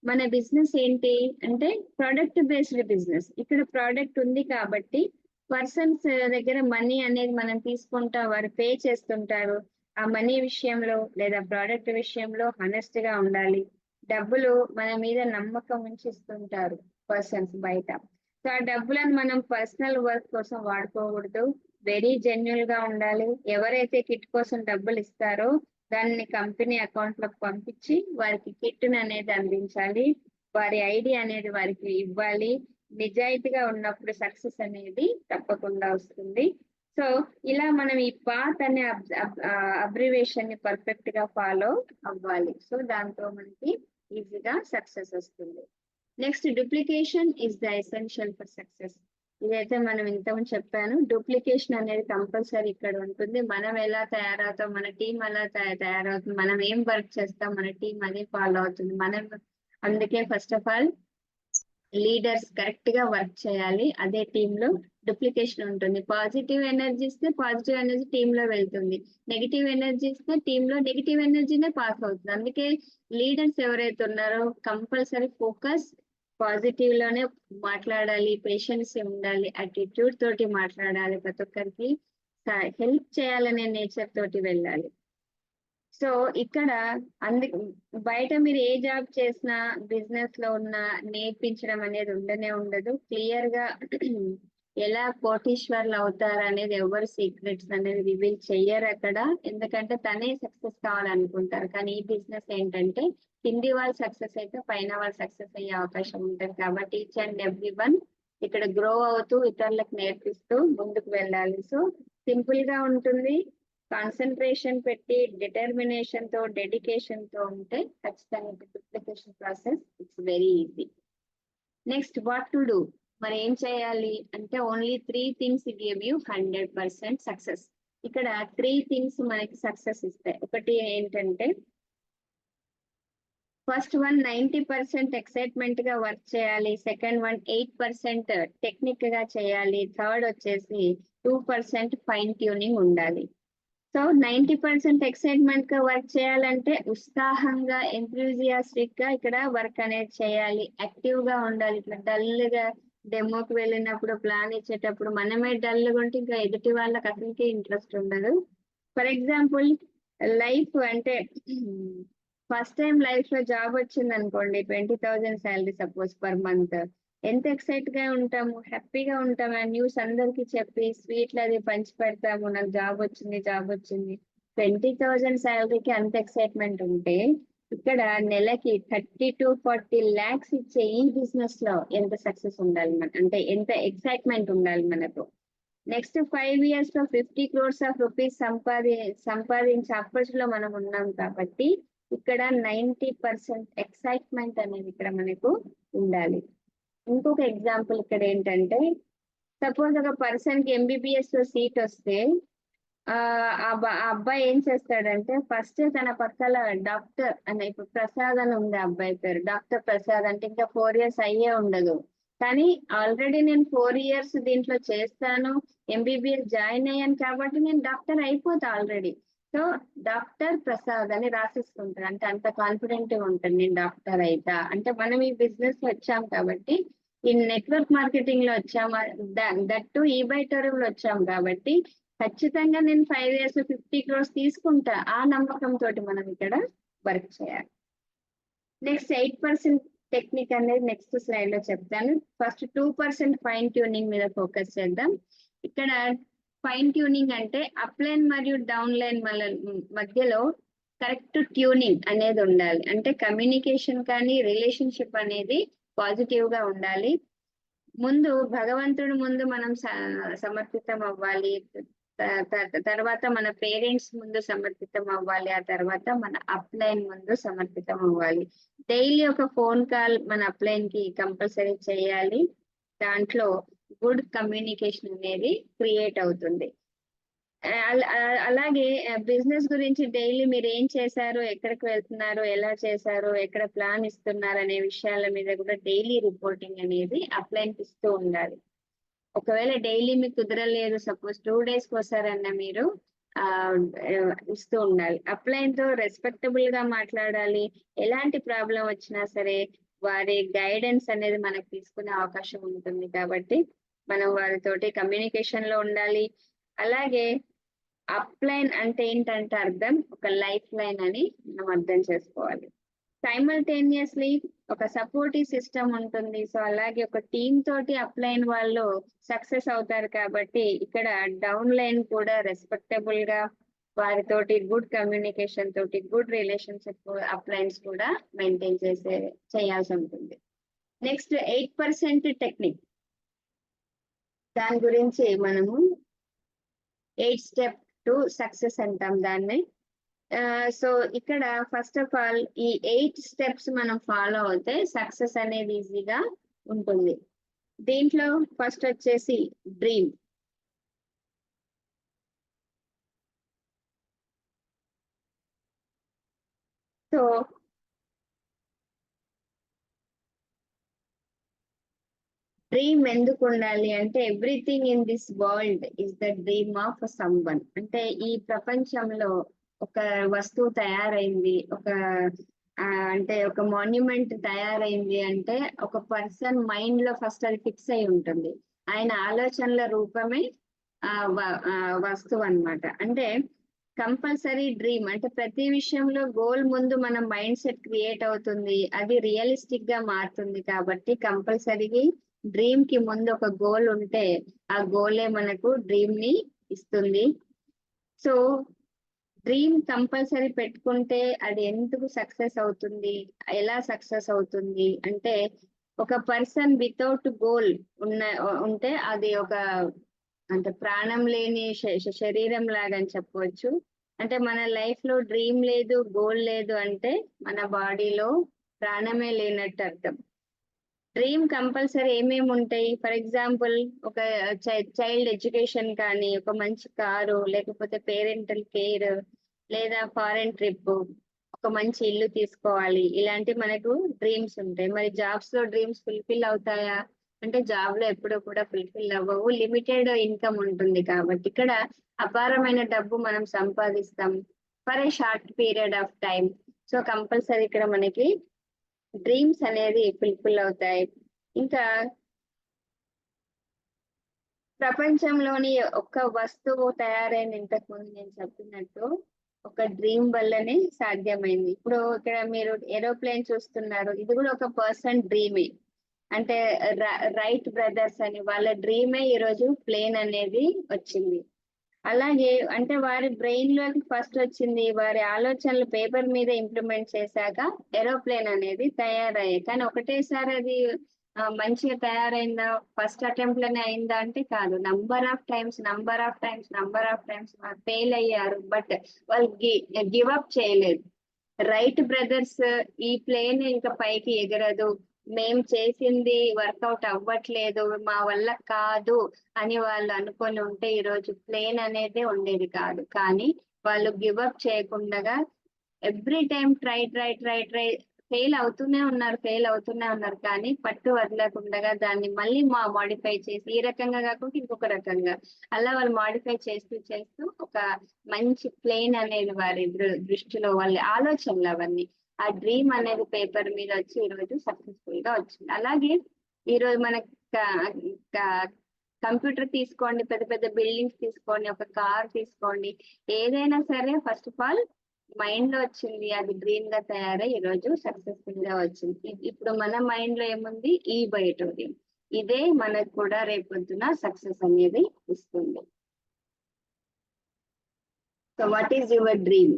మన బిజినెస్ ఏంటి అంటే ప్రోడక్ట్ బేస్డ్ బిజినెస్. ఇక్కడ ప్రోడక్ట్ ఉంది కాబట్టి పర్సన్స్ దగ్గర మనీ అనేది మనం తీసుకుంటా, వారు పే చేస్తుంటారు. ఆ మనీ విషయంలో లేదా ప్రోడక్ట్ విషయంలో హానెస్ట్ గా ఉండాలి. డబ్బులు మన మీద నమ్మకం ఉంచిస్తుంటారు పర్సన్స్ బయట. సో ఆ డబ్బులను మనం పర్సనల్ వర్క్ కోసం వాడుకోకూడదు. వెరీ జెన్యున్ గా ఉండాలి. ఎవరైతే కిట్ కోసం డబ్బులు ఇస్తారో దాన్ని కంపెనీ అకౌంట్ లోకి పంపించి వారికి కిట్ అనేది అందించాలి. వారి ఐడి అనేది వారికి ఇవ్వాలి. నిజాయితీగా ఉన్నప్పుడు సక్సెస్ అనేది తప్పకుండా వస్తుంది. సో ఇలా మనం ఈ పాత్ అనే అబ్రివేషన్ ని పర్ఫెక్ట్ గా ఫాలో అవ్వాలి. సో దాంతో మనకి ఈజీగా సక్సెస్ వస్తుంది. Next duplication is the essential for success. ఇదైతే మనం ఇంతకుముందు చెప్పాను. డూప్లికేషన్ అనేది కంపల్సరీ ఇక్కడ ఉంటుంది. మనం ఎలా తయారవుతాం, మన టీం ఎలా తయారవుతుంది, మనం ఏం వర్క్ చేస్తాం, మన టీం అదే ఫాలో అవుతుంది. మనం అందుకే first of all leaders correct గా వర్క్ చేయాలి. అదే టీమ్ లో డూప్లికేషన్ ఉంటుంది. పాజిటివ్ ఎనర్జీ ఇస్తే పాజిటివ్ ఎనర్జీ టీమ్ లో వెళ్తుంది. నెగిటివ్ ఎనర్జీ ఇస్తే టీమ్ లో నెగిటివ్ ఎనర్జీనే పాస్ అవుతుంది. అందుకే లీడర్స్ ఎవరైతే ఉన్నారో కంపల్సరీ ఫోకస్ పాజిటివ్ లోనే మాట్లాడాలి. పేషెన్స్ ఉండాలి. యాటిట్యూడ్ తోటి మాట్లాడాలి. ప్రతి ఒక్కరికి హెల్ప్ చేయాలనే నేచర్ తోటి వెళ్ళాలి. సో ఇక్కడ బయట మీరు ఏ జాబ్ చేసినా బిజినెస్ లో ఉన్న నేర్పించడం అనేది ఉండదు. క్లియర్ గా ఎలా కోటీశ్వర్లు అవుతారు అనేది ఎవరు సీక్రెట్స్ అనేది రివీల్ చెయ్యరు అక్కడ. ఎందుకంటే తనే సక్సెస్ కావాలనుకుంటారు. కానీ ఈ బిజినెస్ ఏంటంటే కింది వాళ్ళు సక్సెస్ అయితే పైన వాళ్ళు సక్సెస్ అయ్యే అవకాశం ఉంటుంది. కాబట్టి ఈచ్ అండ్ ఎవ్రీ వన్ ఇక్కడ గ్రో అవుతూ ఇతరులకు నేర్పిస్తూ ముందుకు వెళ్ళాలి. సో సింపుల్ గా ఉంటుంది. కాన్సన్ట్రేషన్ పెట్టి డిటర్మినేషన్ తో డెడికేషన్ తో ఉంటే ఖచ్చితంగా duplication process it's very easy. Next what to do. మరి ఏం చేయాలి అంటే only 3 things give you 100% success. ఇక్కడ 3 things మనకి సక్సెస్ ఇస్తాయి. ఒకటి ఏంటంటే ఫస్ట్ వన్ 90% ఎక్సైట్మెంట్ గా వర్క్ చేయాలి. సెకండ్ వన్ 8% టెక్నిక్ గా చేయాలి. థర్డ్ వచ్చేసి 2% ఫైన్ ట్యూనింగ్ ఉండాలి. సో 90% ఎక్సైట్మెంట్ గా వర్క్ చేయాలంటే ఉత్సాహంగా ఎంథూజియాస్టిక్ గా ఇక్కడ వర్క్ అనేది చేయాలి. యాక్టివ్ గా ఉండాలి. ఇట్లా డల్ గా డెమోకి వెళ్ళినప్పుడు ప్లాన్ ఇచ్చేటప్పుడు మనమే డల్ గా ఉంటే ఇంకా ఎదుటి వాళ్ళకి అసలుకే ఇంట్రెస్ట్ ఉండదు. ఫర్ ఎగ్జాంపుల్ లైఫ్ అంటే ఫస్ట్ టైం లైఫ్ లో జాబ్ వచ్చింది అనుకోండి, 20,000 శాలరీ సపోజ్ పర్ మంత్. ఎంత ఎక్సైట్ గా ఉంటాము, హ్యాపీగా ఉంటాము. ఆ న్యూస్ అందరికి చెప్పి స్వీట్లు అది పంచి పెడతాము, నాకు జాబ్ వచ్చింది. 20,000 శాలరీకి అంత ఎక్సైట్మెంట్ ఉంటే ఇక్కడ నెలకి 30 to 40 lakhs ఇచ్చే ఈ బిజినెస్ లో ఎంత సక్సెస్ ఉండాలి అంటే ఎంత ఎక్సైట్మెంట్ ఉండాలి మనకు. నెక్స్ట్ 5 years లో 50 crores ఆఫ్ రూపీస్ సంపాదించే అప్పర్స్ లో మనం ఉన్నాం కాబట్టి ఇక్కడ 90% ఎక్సైట్మెంట్ అనేది ఇక్కడ మనకు ఉండాలి. ఇంకొక ఎగ్జాంపుల్ ఇక్కడ ఏంటంటే, సపోజ్ ఒక పర్సన్ కి MBBS లో సీట్ వస్తే ఆ అబ్బాయి ఏం చేస్తాడంటే ఫస్ట్ తన పక్కల డాక్టర్ అనే, ఇప్పుడు ప్రసాద్ అని ఉంది అబ్బాయి పేరు, డాక్టర్ ప్రసాద్ అంటే ఇంకా 4 years అయ్యే ఉండదు, కానీ ఆల్రెడీ నేను 4 years దీంట్లో చేస్తాను, MBBS జాయిన్ అయ్యాను కాబట్టి నేను డాక్టర్ అయిపోతా ఆల్రెడీ. సో డాక్టర్ ప్రసాద్ అని రాసేసుకుంటాడు, అంటే అంత కాన్ఫిడెంట్ గా ఉంటాను నేను డాక్టర్ అయితా. అంటే మనం ఈ బిజినెస్ వచ్చాం కాబట్టి, ఈ నెట్వర్క్ మార్కెటింగ్ లో వచ్చాము, దట్టు ఈబైటోరియం లో వచ్చాం కాబట్టి ఖచ్చితంగా నేను 5 years 50 crores తీసుకుంటా, ఆ నమ్మకంతో మనం ఇక్కడ వర్క్ చేయాలి. నెక్స్ట్ 8% టెక్నిక్ అనేది నెక్స్ట్ స్లైడ్ లో చెప్తాను. ఫస్ట్ 2% ఫైన్ ట్యూనింగ్ మీద ఫోకస్ చేద్దాం. ఇక్కడ ఫైన్ ట్యూనింగ్ అంటే అప్ లైన్ మరియు డౌన్ లైన్ మధ్యలో కరెక్ట్ ట్యూనింగ్ అనేది ఉండాలి. అంటే కమ్యూనికేషన్ కానీ రిలేషన్షిప్ అనేది పాజిటివ్ గా ఉండాలి. ముందు భగవంతుడి ముందు మనం సమర్పితం అవ్వాలి, తర్వాత మన పేరెంట్స్ ముందు సమర్పితం అవ్వాలి, ఆ తర్వాత మన అప్లైన్ ముందు సమర్పితం అవ్వాలి. డైలీ ఒక ఫోన్ కాల్ మన అప్లైన్ కి కంపల్సరీ చేయాలి. దాంట్లో గుడ్ కమ్యూనికేషన్ అనేది క్రియేట్ అవుతుంది. అలాగే బిజినెస్ గురించి డైలీ మీరు ఏం చేశారు, ఎక్కడికి వెళ్తున్నారు, ఎలా చేశారు, ఎక్కడ ప్లాన్ ఇస్తున్నారు అనే విషయాల మీద కూడా డైలీ రిపోర్టింగ్ అనేది అప్లైన్ ఇస్తూ ఉండాలి. ఒకవేళ డైలీ మీకు కుదరలేదు, సపోజ్ 2 days కోసారన్నా మీరు ఇస్తూ ఉండాలి. అప్లైన్ తో రెస్పెక్టబుల్ గా మాట్లాడాలి. ఎలాంటి ప్రాబ్లం వచ్చినా సరే వారి గైడెన్స్ అనేది మనకు తీసుకునే అవకాశం ఉంటుంది కాబట్టి మనం వారితోటి కమ్యూనికేషన్ లో ఉండాలి. అలాగే అప్లైన్ అంటే ఏంటంటే అర్థం ఒక లైఫ్ లైన్ అని మనం అర్థం చేసుకోవాలి. సైమల్టేనియస్లీ ఒక సపోర్టివ్ సిస్టమ్ ఉంటుంది. సో అలాగే ఒక టీమ్ తోటి అప్లైన్ వాళ్ళు సక్సెస్ అవుతారు కాబట్టి ఇక్కడ డౌన్ లైన్ కూడా రెస్పెక్టబుల్ గా వారితోటి గుడ్ కమ్యూనికేషన్ తోటి గుడ్ రిలేషన్షిప్ అప్లైన్స్ కూడా మెయింటైన్ చేయాల్సి ఉంటుంది. నెక్స్ట్ 8% టెక్నిక్, దాని గురించి మనము 8 step to సక్సెస్ అంటాం దాన్ని. సో ఇక్కడ ఫస్ట్ ఆఫ్ ఆల్ ఈ 8 steps మనం ఫాలో అవుతే సక్సెస్ అనేది ఈజీగా ఉంటుంది. దీంట్లో ఫస్ట్ వచ్చేసి డ్రీమ్. సో డ్రీమ్ ఎందుకు ఉండాలి అంటే everything in this world is the dream of someone. అంటే ఈ ప్రపంచంలో ఒక వస్తువు తయారైంది, అంటే ఒక మాన్యుమెంట్ తయారైంది అంటే ఒక పర్సన్ మైండ్ లో ఫస్ట్ అది ఫిక్స్ అయి ఉంటుంది. ఆయన ఆలోచనల రూపమే వస్తువు అన్నమాట. అంటే కంపల్సరీ డ్రీమ్ అంటే ప్రతి విషయంలో గోల్ ముందు మన మైండ్ సెట్ క్రియేట్ అవుతుంది, అది రియలిస్టిక్ గా మారుతుంది. కాబట్టి కంపల్సరీగా డ్రీమ్ కి ముందు ఒక గోల్ ఉంటే ఆ గోలే మనకు డ్రీమ్ ని ఇస్తుంది. సో డ్రీమ్ కంపల్సరీ పెట్టుకుంటే అది ఎందుకు సక్సెస్ అవుతుంది, ఎలా సక్సెస్ అవుతుంది అంటే ఒక పర్సన్ వితౌట్ గోల్ ఉంటే అది ఒక అంటే ప్రాణం లేని శరీరం లాగా అని చెప్పవచ్చు. అంటే మన లైఫ్ లో డ్రీమ్ లేదు, గోల్ లేదు అంటే మన బాడీలో ప్రాణమే లేనట్టు అర్థం. డ్రీమ్ కంపల్సరీ ఏమేమి ఉంటాయి, ఫర్ ఎగ్జాంపుల్ ఒక చైల్డ్ ఎడ్యుకేషన్ కానీ, ఒక మంచి కారు, లేకపోతే పేరెంటల్ కేర్, లేదా ఫారెన్ ట్రిప్, ఒక మంచి ఇల్లు తీసుకోవాలి, ఇలాంటి మనకు డ్రీమ్స్ ఉంటాయి. మరి జాబ్స్ లో డ్రీమ్స్ ఫుల్ఫిల్ అవుతాయా అంటే జాబ్ లో ఎప్పుడూ కూడా ఫుల్ఫిల్ అవ్వవు, లిమిటెడ్ ఇన్కమ్ ఉంటుంది. కాబట్టి ఇక్కడ అపారమైన డబ్బు మనం సంపాదిస్తాం for a short period of time. So compulsory ఇక్కడ మనకి డ్రీమ్స్ అనేది ఫుల్ఫిల్ అవుతాయి. ఇంకా ప్రపంచంలోని ఒక్క వస్తువు తయారైన ఇంతకు ముందు నేను చెప్పినట్టు ఒక డ్రీమ్ వల్లనే సాధ్యమైంది. ఇప్పుడు ఇక్కడ మీరు ఏరోప్లేన్ చూస్తున్నారు, ఇది కూడా ఒక పర్సన్ డ్రీమే. అంటే రైట్ బ్రదర్స్ అని వాళ్ళ డ్రీమే ఈరోజు ప్లేన్ అనేది వచ్చింది. అలాగే అంటే వారి బ్రెయిన్ లోకి ఫస్ట్ వచ్చింది, వారి ఆలోచనలు పేపర్ మీద ఇంప్లిమెంట్ చేశాక ఏరోప్లేన్ అనేది తయారయ్యాయి. కానీ ఒకటేసారి అది మంచిగా తయారైందా, ఫస్ట్ అటెంప్ట్ లోనే అయిందా అంటే కాదు. నంబర్ ఆఫ్ టైమ్స్ ఫెయిల్ అయ్యారు. బట్ వాళ్ళు గివ్ అప్ చేయలేదు. రైట్ బ్రదర్స్ ఈ ప్లేన్ ఇంకా పైకి ఎగరదు, మేం చేసింది వర్కౌట్ అవ్వట్లేదు, మా వల్ల కాదు అని వాళ్ళు అనుకొని ఉంటే ఈరోజు ప్లేన్ అనేది ఉండేది కాదు. కానీ వాళ్ళు గివ్ అప్ చేయకుండా ఎవ్రీ టైం ట్రై ఫెయిల్ అవుతూనే ఉన్నారు. కానీ పట్టు వదలకుండా దాన్ని మళ్ళీ మాడిఫై చేసి ఈ రకంగా కాకుండా ఇంకొక రకంగా అలా వాళ్ళు మాడిఫై చేస్తూ ఒక మంచి ప్లేన్ అనేది వారి దృష్టిలో వాళ్ళ ఆలోచనలు అవన్నీ ఆ డ్రీమ్ అనేది పేపర్ మీద వచ్చి ఈరోజు సక్సెస్ఫుల్ గా వచ్చింది. అలాగే ఈరోజు మన కంప్యూటర్ తీసుకోండి, పెద్ద పెద్ద బిల్డింగ్స్ తీసుకోండి, ఒక కార్ తీసుకోండి, ఏదైనా సరే ఫస్ట్ ఆఫ్ ఆల్ మైండ్ లో వచ్చింది, అది డ్రీమ్ గా తయారై ఈరోజు సక్సెస్ఫుల్ గా వచ్చింది. ఇప్పుడు మన మైండ్ లో ఏముంది, ఈ బయోటోరియం, ఇదే మనకు కూడా రేపొద్దున సక్సెస్ అనేది ఇస్తుంది. So what is your dream?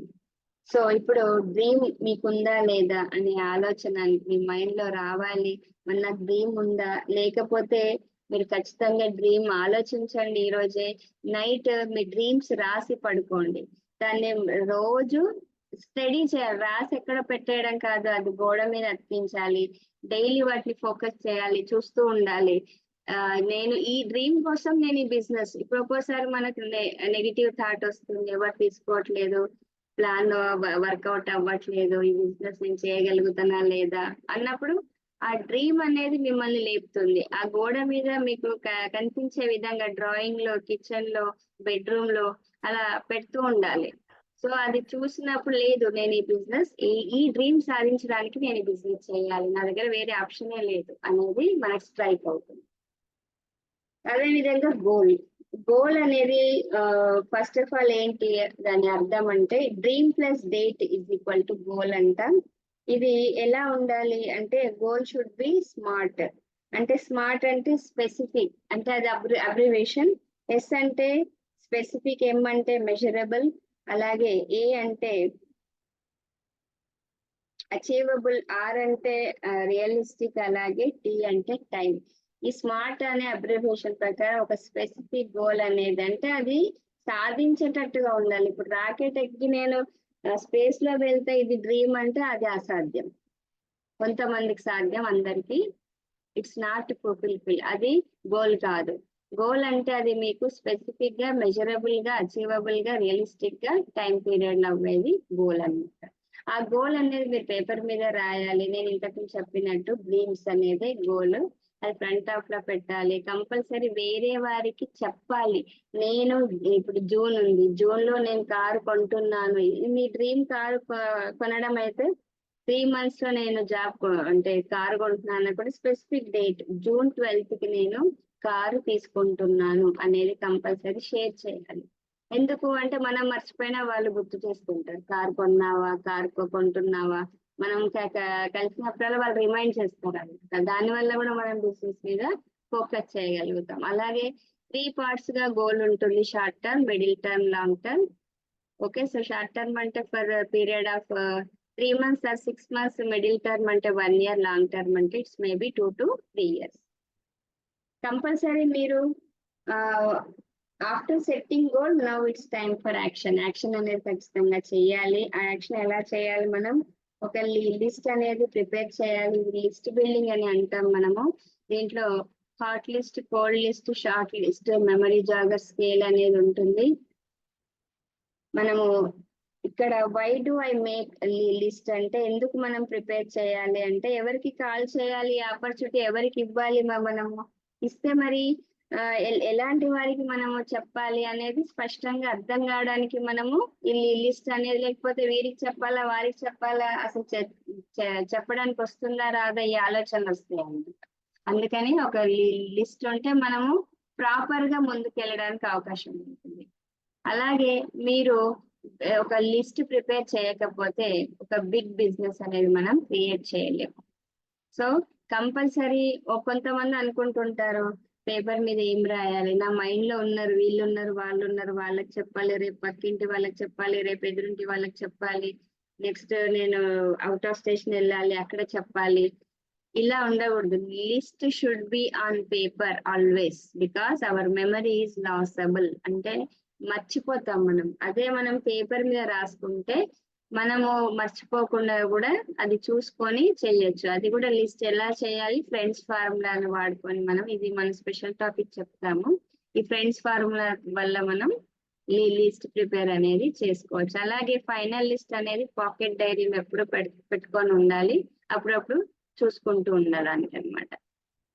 So ఇప్పుడు డ్రీమ్ మీకుందా లేదా అనే ఆలోచన మీ మైండ్ లో రావాలి. మన డ్రీమ్ ఉందా, లేకపోతే మీరు ఖచ్చితంగా డ్రీమ్ ఆలోచించండి. ఈ రోజే నైట్ మీ డ్రీమ్స్ రాసి పడుకోండి. దాన్ని రోజు స్టడీ చేయాలి. రాసి ఎక్కడ పెట్టేయడం కాదు, అది గోడ మీద అతికించాలి. డైలీ వాటిని ఫోకస్ చేయాలి, చూస్తూ ఉండాలి. నేను ఈ డ్రీమ్ కోసం నేను ఈ బిజినెస్, ఇప్పుడు ఒక్కోసారి మనకు నెగిటివ్ థాట్ వస్తుంది, ఎవరు తీసుకోవట్లేదు, ప్లాన్ వర్కౌట్ అవ్వట్లేదు, ఈ బిజినెస్ నేను చేయగలుగుతానా లేదా అన్నప్పుడు ఆ డ్రీమ్ అనేది మిమ్మల్ని లేపుతుంది. ఆ గోడ మీద మీకు కనిపించే విధంగా డ్రాయింగ్ లో, కిచెన్ లో, బెడ్రూమ్ లో అలా పెడుతూ ఉండాలి. సో అది చూసినప్పుడు లేదు, నేను ఈ బిజినెస్ ఈ డ్రీమ్ సాధించడానికి నేను ఈ బిజినెస్ చేయాలి, నా దగ్గర వేరే ఆప్షనే లేదు అనేది మనకు స్ట్రైక్ అవుతుంది. అదే విధంగా గోల్ అనేది ఫస్ట్ ఆఫ్ ఆల్ ఏంటి దాని అర్థం అంటే dream plus date is equal to goal అంట. ఇది ఎలా ఉండాలి అంటే గోల్ షుడ్ బి స్మార్ట్. అంటే స్మార్ట్ అంటే స్పెసిఫిక్, అంటే అది అబ్రివేషన్. ఎస్ అంటే స్పెసిఫిక్, ఎం అంటే మెజరబుల్, అలాగే ఏ అంటే అచీవబుల్, ఆర్ అంటే రియలిస్టిక్, అలాగే టీ అంటే టైం. ఈ స్మార్ట్ అనే అబ్రివేషన్ ప్రకారం ఒక స్పెసిఫిక్ గోల్ అనేది అంటే అది సాధించేటట్టుగా ఉండాలి. ఇప్పుడు రాకెట్ ఎక్కి నేను స్పేస్ లో వెళ్తే ఇది డ్రీమ్ అంటే అది అసాధ్యం. కొంతమందికి సాధ్యం, అందరికి ఇట్స్ నాట్ ఫుల్ఫిల్. అది గోల్ కాదు. గోల్ అంటే అది మీకు స్పెసిఫిక్ గా, మెజరబుల్ గా, అచీవబుల్ గా, రియలిస్టిక్ గా టైం పీరియడ్ లో అవ్వేది గోల్ అన్నమాట. ఆ గోల్ అనేది మీరు పేపర్ మీద రాయాలి. నేను ఇంతకు చెప్పినట్టు డ్రీమ్స్ అనేది గోల్, అది ఫ్రంట్ ఆఫ్ లో పెట్టాలి. కంపల్సరీ వేరే వారికి చెప్పాలి. నేను ఇప్పుడు జూన్ ఉంది, జూన్ లో నేను కారు కొంటున్నాను. మీ డ్రీమ్ కారు కొనడం అయితే 3 months లో నేను జాబ్ అంటే కారు కొంటున్నాను కూడా స్పెసిఫిక్ డేట్ జూన్ 12th కి నేను కారు తీసుకుంటున్నాను అనేది కంపల్సరీ షేర్ చేయాలి. ఎందుకు అంటే మనం మర్చిపోయినా వాళ్ళు గుర్తు చేసుకుంటారు, కారు కొన్నావా, కారు కొంటున్నావా. మనం కలిసినప్పుడల్లా వాళ్ళు రిమైండ్ చేస్తారు అనమాట. దానివల్ల కూడా మనం బిజినెస్ మీద ఫోకస్ చేయగలుగుతాం. అలాగే 3 parts గా గోల్ ఉంటుంది, short term, middle term, long term. Okay, so short term అంటే for period of 3 months or 6 months, middle term అంటే 1 year, లాంగ్ టర్మ్ అంటే it's maybe 2 to 3 years. Compulsory మీరు after setting goal, now it's time for action. Action అనేది ఖచ్చితంగా చేయాలి. ఆ action ఎలా చేయాలి? మనం ఒక లిస్ట్ అనేది ప్రిపేర్ చేయాలి. లిస్ట్ బిల్డింగ్ అని అంటాం మనము. దీంట్లో hot list, cold list, short list, memory jogger, scale అనేది ఉంటుంది. మనము ఇక్కడ why do I make list అంటే ఎందుకు మనం ప్రిపేర్ చేయాలి అంటే ఎవరికి కాల్ చేయాలి, ఆపర్చునిటీ ఎవరికి ఇవ్వాలి, మనము ఇస్తే మరి ఎలాంటి వారికి మనము చెప్పాలి అనేది స్పష్టంగా అర్థం కావడానికి మనము ఈ లిస్ట్ అనేది, లేకపోతే వీరికి చెప్పాలా, వారికి చెప్పాలా, అసలు చెప్పడానికి వస్తుందా రాదా ఈ ఆలోచనలు వస్తాయి అన్నమాట. అందుకని ఒక లిస్ట్ ఉంటే మనము ప్రాపర్ గా ముందుకెళ్ళడానికి అవకాశం ఉంటుంది. అలాగే మీరు ఒక లిస్ట్ ప్రిపేర్ చేయకపోతే ఒక బిగ్ బిజినెస్ అనేది మనం క్రియేట్ చేయలేము. సో కంపల్సరీ కొంతమంది అనుకుంటుంటారు పేపర్ మీద ఏం రాయాలి, నా మైండ్ లో ఉన్నారు, వీళ్ళు ఉన్నారు, వాళ్ళు ఉన్నారు, వాళ్ళకి చెప్పాలి, రేపు పక్కింటి వాళ్ళకి చెప్పాలి, రేపు ఎదురింటి వాళ్ళకి చెప్పాలి, నెక్స్ట్ నేను అవుట్ ఆఫ్ స్టేషన్ వెళ్ళాలి, అక్కడ చెప్పాలి. ఇలా ఉండకూడదు. List should be on paper always, because our memory is losable. అంటే మర్చిపోతాం మనం. అదే మనం పేపర్ మీద రాసుకుంటే మనము మర్చిపోకుండా కూడా అది చూసుకొని చేయొచ్చు. అది కూడా లిస్ట్ ఎలా చేయాలి, ఫ్రెండ్స్ ఫార్ములాను వాడుకొని మనం, ఇది మన స్పెషల్ టాపిక్ చెప్తాము. ఈ ఫ్రెండ్స్ ఫార్ములా వల్ల మనం లిస్ట్ ప్రిపేర్ అనేది చేసుకోవచ్చు. అలాగే ఫైనల్ లిస్ట్ అనేది పాకెట్ డైరీలో ఎప్పుడు పెట్టుకొని ఉండాలి, అప్పుడప్పుడు చూసుకుంటూ ఉండడానికి అన్నమాట.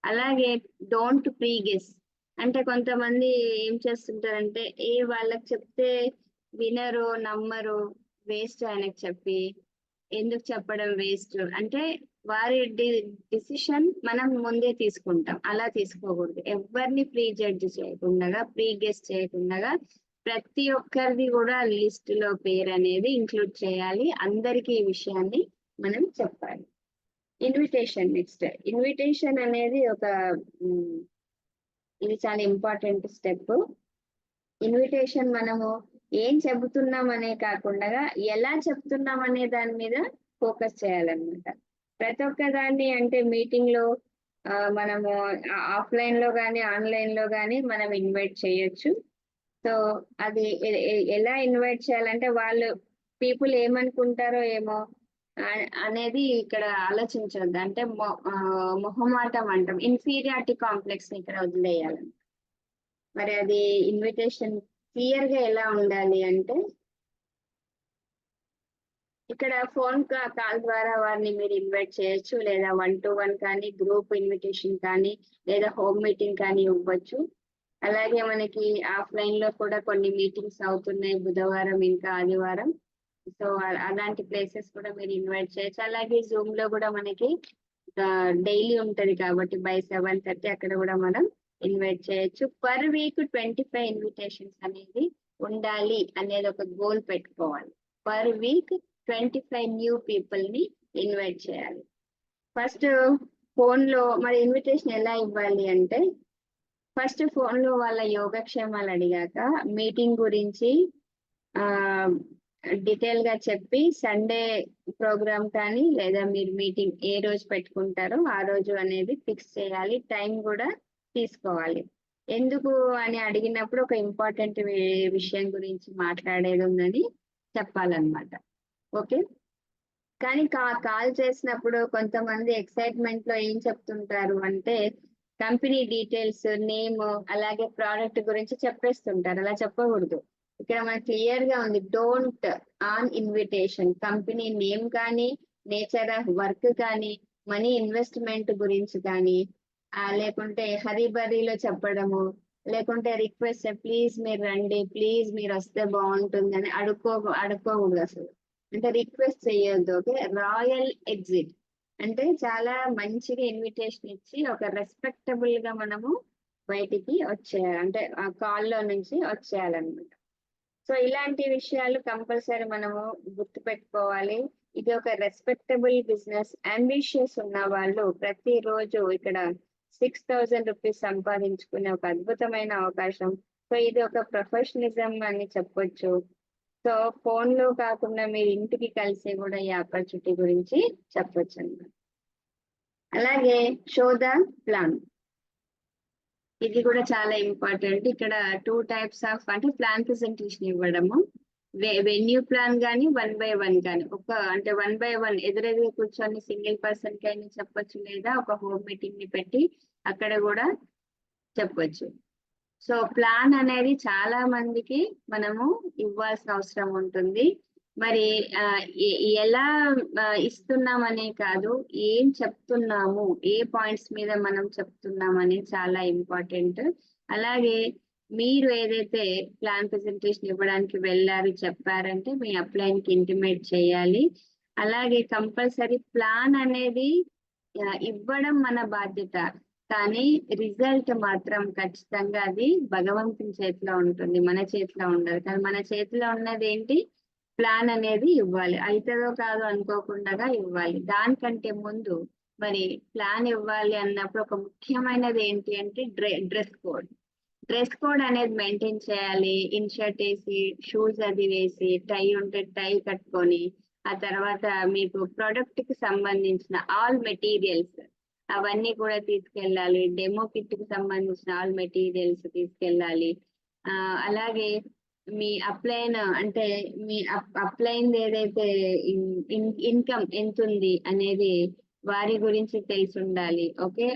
అలాగే డోంట్ ప్రీ గెస్. అంటే కొంతమంది ఏం చేస్తుంటారంటే వాళ్ళకి చెప్తే వినరు, నమ్మరు, వేస్ట్ ఆయనకు చెప్పి, ఎందుకు చెప్పడం వేస్ట్ అంటే వారి డిసిషన్ మనం ముందే తీసుకుంటాం. అలా తీసుకోకూడదు. ఎవరిని ప్రీ జడ్జ్ చేయకుండా, ప్రీ గెస్ చేయకుండా ప్రతి ఒక్కరిది కూడా లిస్ట్ లో పేరు అనేది ఇంక్లూడ్ చేయాలి. అందరికీ ఈ విషయాన్ని మనం చెప్పాలి. ఇన్విటేషన్. నెక్స్ట్ ఇన్విటేషన్ అనేది ఇది చాలా ఇంపార్టెంట్ స్టెప్. ఇన్విటేషన్ మనము ఏం చెబుతున్నాం అనే కాకుండా ఎలా చెప్తున్నాం అనే దాని మీద ఫోకస్ చేయాలన్నమాట. ప్రతి ఒక్క దాన్ని అంటే మీటింగ్ లో మనము ఆఫ్లైన్ లో కానీ ఆన్లైన్ లో కానీ మనం ఇన్వైట్ చేయొచ్చు. సో అది ఎలా ఇన్వైట్ చేయాలంటే వాళ్ళు పీపుల్ ఏమనుకుంటారో ఏమో అనేది ఇక్కడ ఆలోచించొద్దు. అంటే మొహమాటం అంటాం, ఇన్ఫీరియారిటీ కాంప్లెక్స్ ఇక్కడ వదిలేయాలి. మరి అది ఇన్విటేషన్ క్లియర్ గా ఎలా ఉండాలి అంటే, ఇక్కడ ఫోన్ కాల్ ద్వారా వారిని మీరు ఇన్వైట్ చేయొచ్చు, లేదా 1-to-1 కానీ, గ్రూప్ ఇన్విటేషన్ కానీ, లేదా హోమ్ మీటింగ్ కానీ ఇవ్వచ్చు. అలాగే మనకి ఆఫ్లైన్ లో కూడా కొన్ని మీటింగ్స్ అవుతున్నాయి, బుధవారం ఇంకా ఆదివారం. సో అలాంటి ప్లేసెస్ కూడా మీరు ఇన్వైట్ చేయొచ్చు. అలాగే జూమ్ లో కూడా మనకి డైలీ ఉంటది కాబట్టి by 7:30 అక్కడ కూడా మనం ఇన్వైట్ చేయొచ్చు. పర్ వీక్ 25 ఇన్విటేషన్స్ అనేది ఉండాలి అనేది ఒక గోల్ పెట్టుకోవాలి. పర్ వీక్ 25 న్యూ పీపుల్ ని ఇన్వైట్ చేయాలి. ఫస్ట్ ఫోన్ లో మరి ఇన్విటేషన్ ఎలా ఇవ్వాలి అంటే, ఫస్ట్ ఫోన్ లో వాళ్ళ యోగక్షేమాలు అడిగాక మీటింగ్ గురించి డీటెయిల్ గా చెప్పి, సండే ప్రోగ్రామ్ కానీ లేదా మీరు మీటింగ్ ఏ రోజు పెట్టుకుంటారో ఆ రోజు అనేది ఫిక్స్ చేయాలి. టైం కూడా తీసుకోవాలి. ఎందుకు అని అడిగినప్పుడు ఒక ఇంపార్టెంట్ విషయం గురించి మాట్లాడేది ఉందని చెప్పాలన్నమాట. ఓకే. కానీ కాల్ చేసినప్పుడు కొంతమంది ఎక్సైట్మెంట్ లో ఏం చెప్తుంటారు అంటే, కంపెనీ డీటెయిల్స్, నేమ్, అలాగే ప్రోడక్ట్ గురించి చెప్పేస్తుంటారు. అలా చెప్పకూడదు. ఇక్కడ మనకు క్లియర్ గా ఉంది, don't on invitation company name కానీ, నేచర్ ఆఫ్ వర్క్ కానీ, మనీ ఇన్వెస్ట్మెంట్ గురించి కానీ, లేకుంటే హరిబరీలో చెప్పడము, లేకుంటే రిక్వెస్ట్ ప్లీజ్ మీరు రండి, ప్లీజ్ మీరు వస్తే బాగుంటుంది అని అడుక్కోకూడదు అసలు. అంటే రిక్వెస్ట్ చేయొద్దు. ఓకే. రాయల్ ఎగ్జిట్ అంటే చాలా మంచిగా ఇన్విటేషన్ ఇచ్చి ఒక రెస్పెక్టబుల్ గా మనము బయటికి వచ్చేయాలి, అంటే ఆ కాల్లో నుంచి వచ్చేయాలన్నమాట. సో ఇలాంటి విషయాలు కంపల్సరీ మనము గుర్తుపెట్టుకోవాలి. ఇది ఒక రెస్పెక్టబుల్ బిజినెస్. అంబిషియస్ ఉన్న వాళ్ళు ప్రతిరోజు ఇక్కడ 6,000 రూపీస్ సంపాదించుకునే ఒక అద్భుతమైన అవకాశం. సో ఇది ఒక ప్రొఫెషనలిజం అని చెప్పొచ్చు. సో ఫోన్ లో కాకుండా మీరు ఇంటికి కలిసి కూడా ఈ ఆపర్చునిటీ గురించి చెప్పొచ్చు అన్నమాట. అలాగే షో ద ప్లాన్. ఇది కూడా చాలా ఇంపార్టెంట్. ఇక్కడ 2 types ఆఫ్ అంటే ప్లాన్ ప్రెజెంటేషన్ ఇవ్వడము, వెన్యూ ప్లాన్ కానీ 1/1 కానీ, అంటే 1/1 ఎదురెదురు కూర్చొని సింగిల్ పర్సన్ కి అయినా చెప్పొచ్చు, లేదా ఒక హోమ్ మీటింగ్ ని పెట్టి అక్కడ కూడా చెప్పొచ్చు. సో ప్లాన్ అనేది చాలా మందికి మనము ఇవ్వాల్సిన అవసరం ఉంటుంది. మరి ఎలా ఇస్తున్నామనే కాదు, ఏం చెప్తున్నాము, ఏ పాయింట్స్ మీద మనం చెప్తున్నాం అనేది చాలా ఇంపార్టెంట్. అలాగే మీరు ఏదైతే ప్లాన్ ప్రెజెంటేషన్ ఇవ్వడానికి వెళ్ళారు చెప్పారంటే మీ అప్లైన్ కి ఇంటిమేట్ చేయాలి. అలాగే కంపల్సరీ ప్లాన్ అనేది ఇవ్వడం మన బాధ్యత, కానీ రిజల్ట్ మాత్రం ఖచ్చితంగా అది భగవంతుని చేతిలో ఉంటుంది, మన చేతిలో ఉండదు. కానీ మన చేతిలో ఉన్నది ఏంటి, ప్లాన్ అనేది ఇవ్వాలి. అవుతుందో కాదో అనుకోకుండా ఇవ్వాలి. దానికంటే ముందు మరి ప్లాన్ ఇవ్వాలి అన్నప్పుడు ఒక ముఖ్యమైనది ఏంటి అంటే డ్రెస్ కోడ్ అనేది మెయింటైన్ చేయాలి. ఇన్షర్ట్ వేసి, షూస్ అది వేసి, టై ఉంటే టై కట్టుకొని, ఆ తర్వాత మీకు ప్రొడక్ట్ కి సంబంధించిన ఆల్ మెటీరియల్స్ అవన్నీ కూడా తీసుకెళ్ళాలి. డెమో కిట్ కి సంబంధించిన ఆల్ మెటీరియల్స్ తీసుకెళ్ళాలి. అలాగే మీ అప్లైన్ అంటే మీ అప్లైన్ ఏదైతే ఇన్కమ్ ఎంత ఉంది అనేది వారి గురించి తెలిసి ఉండాలి. ఓకే,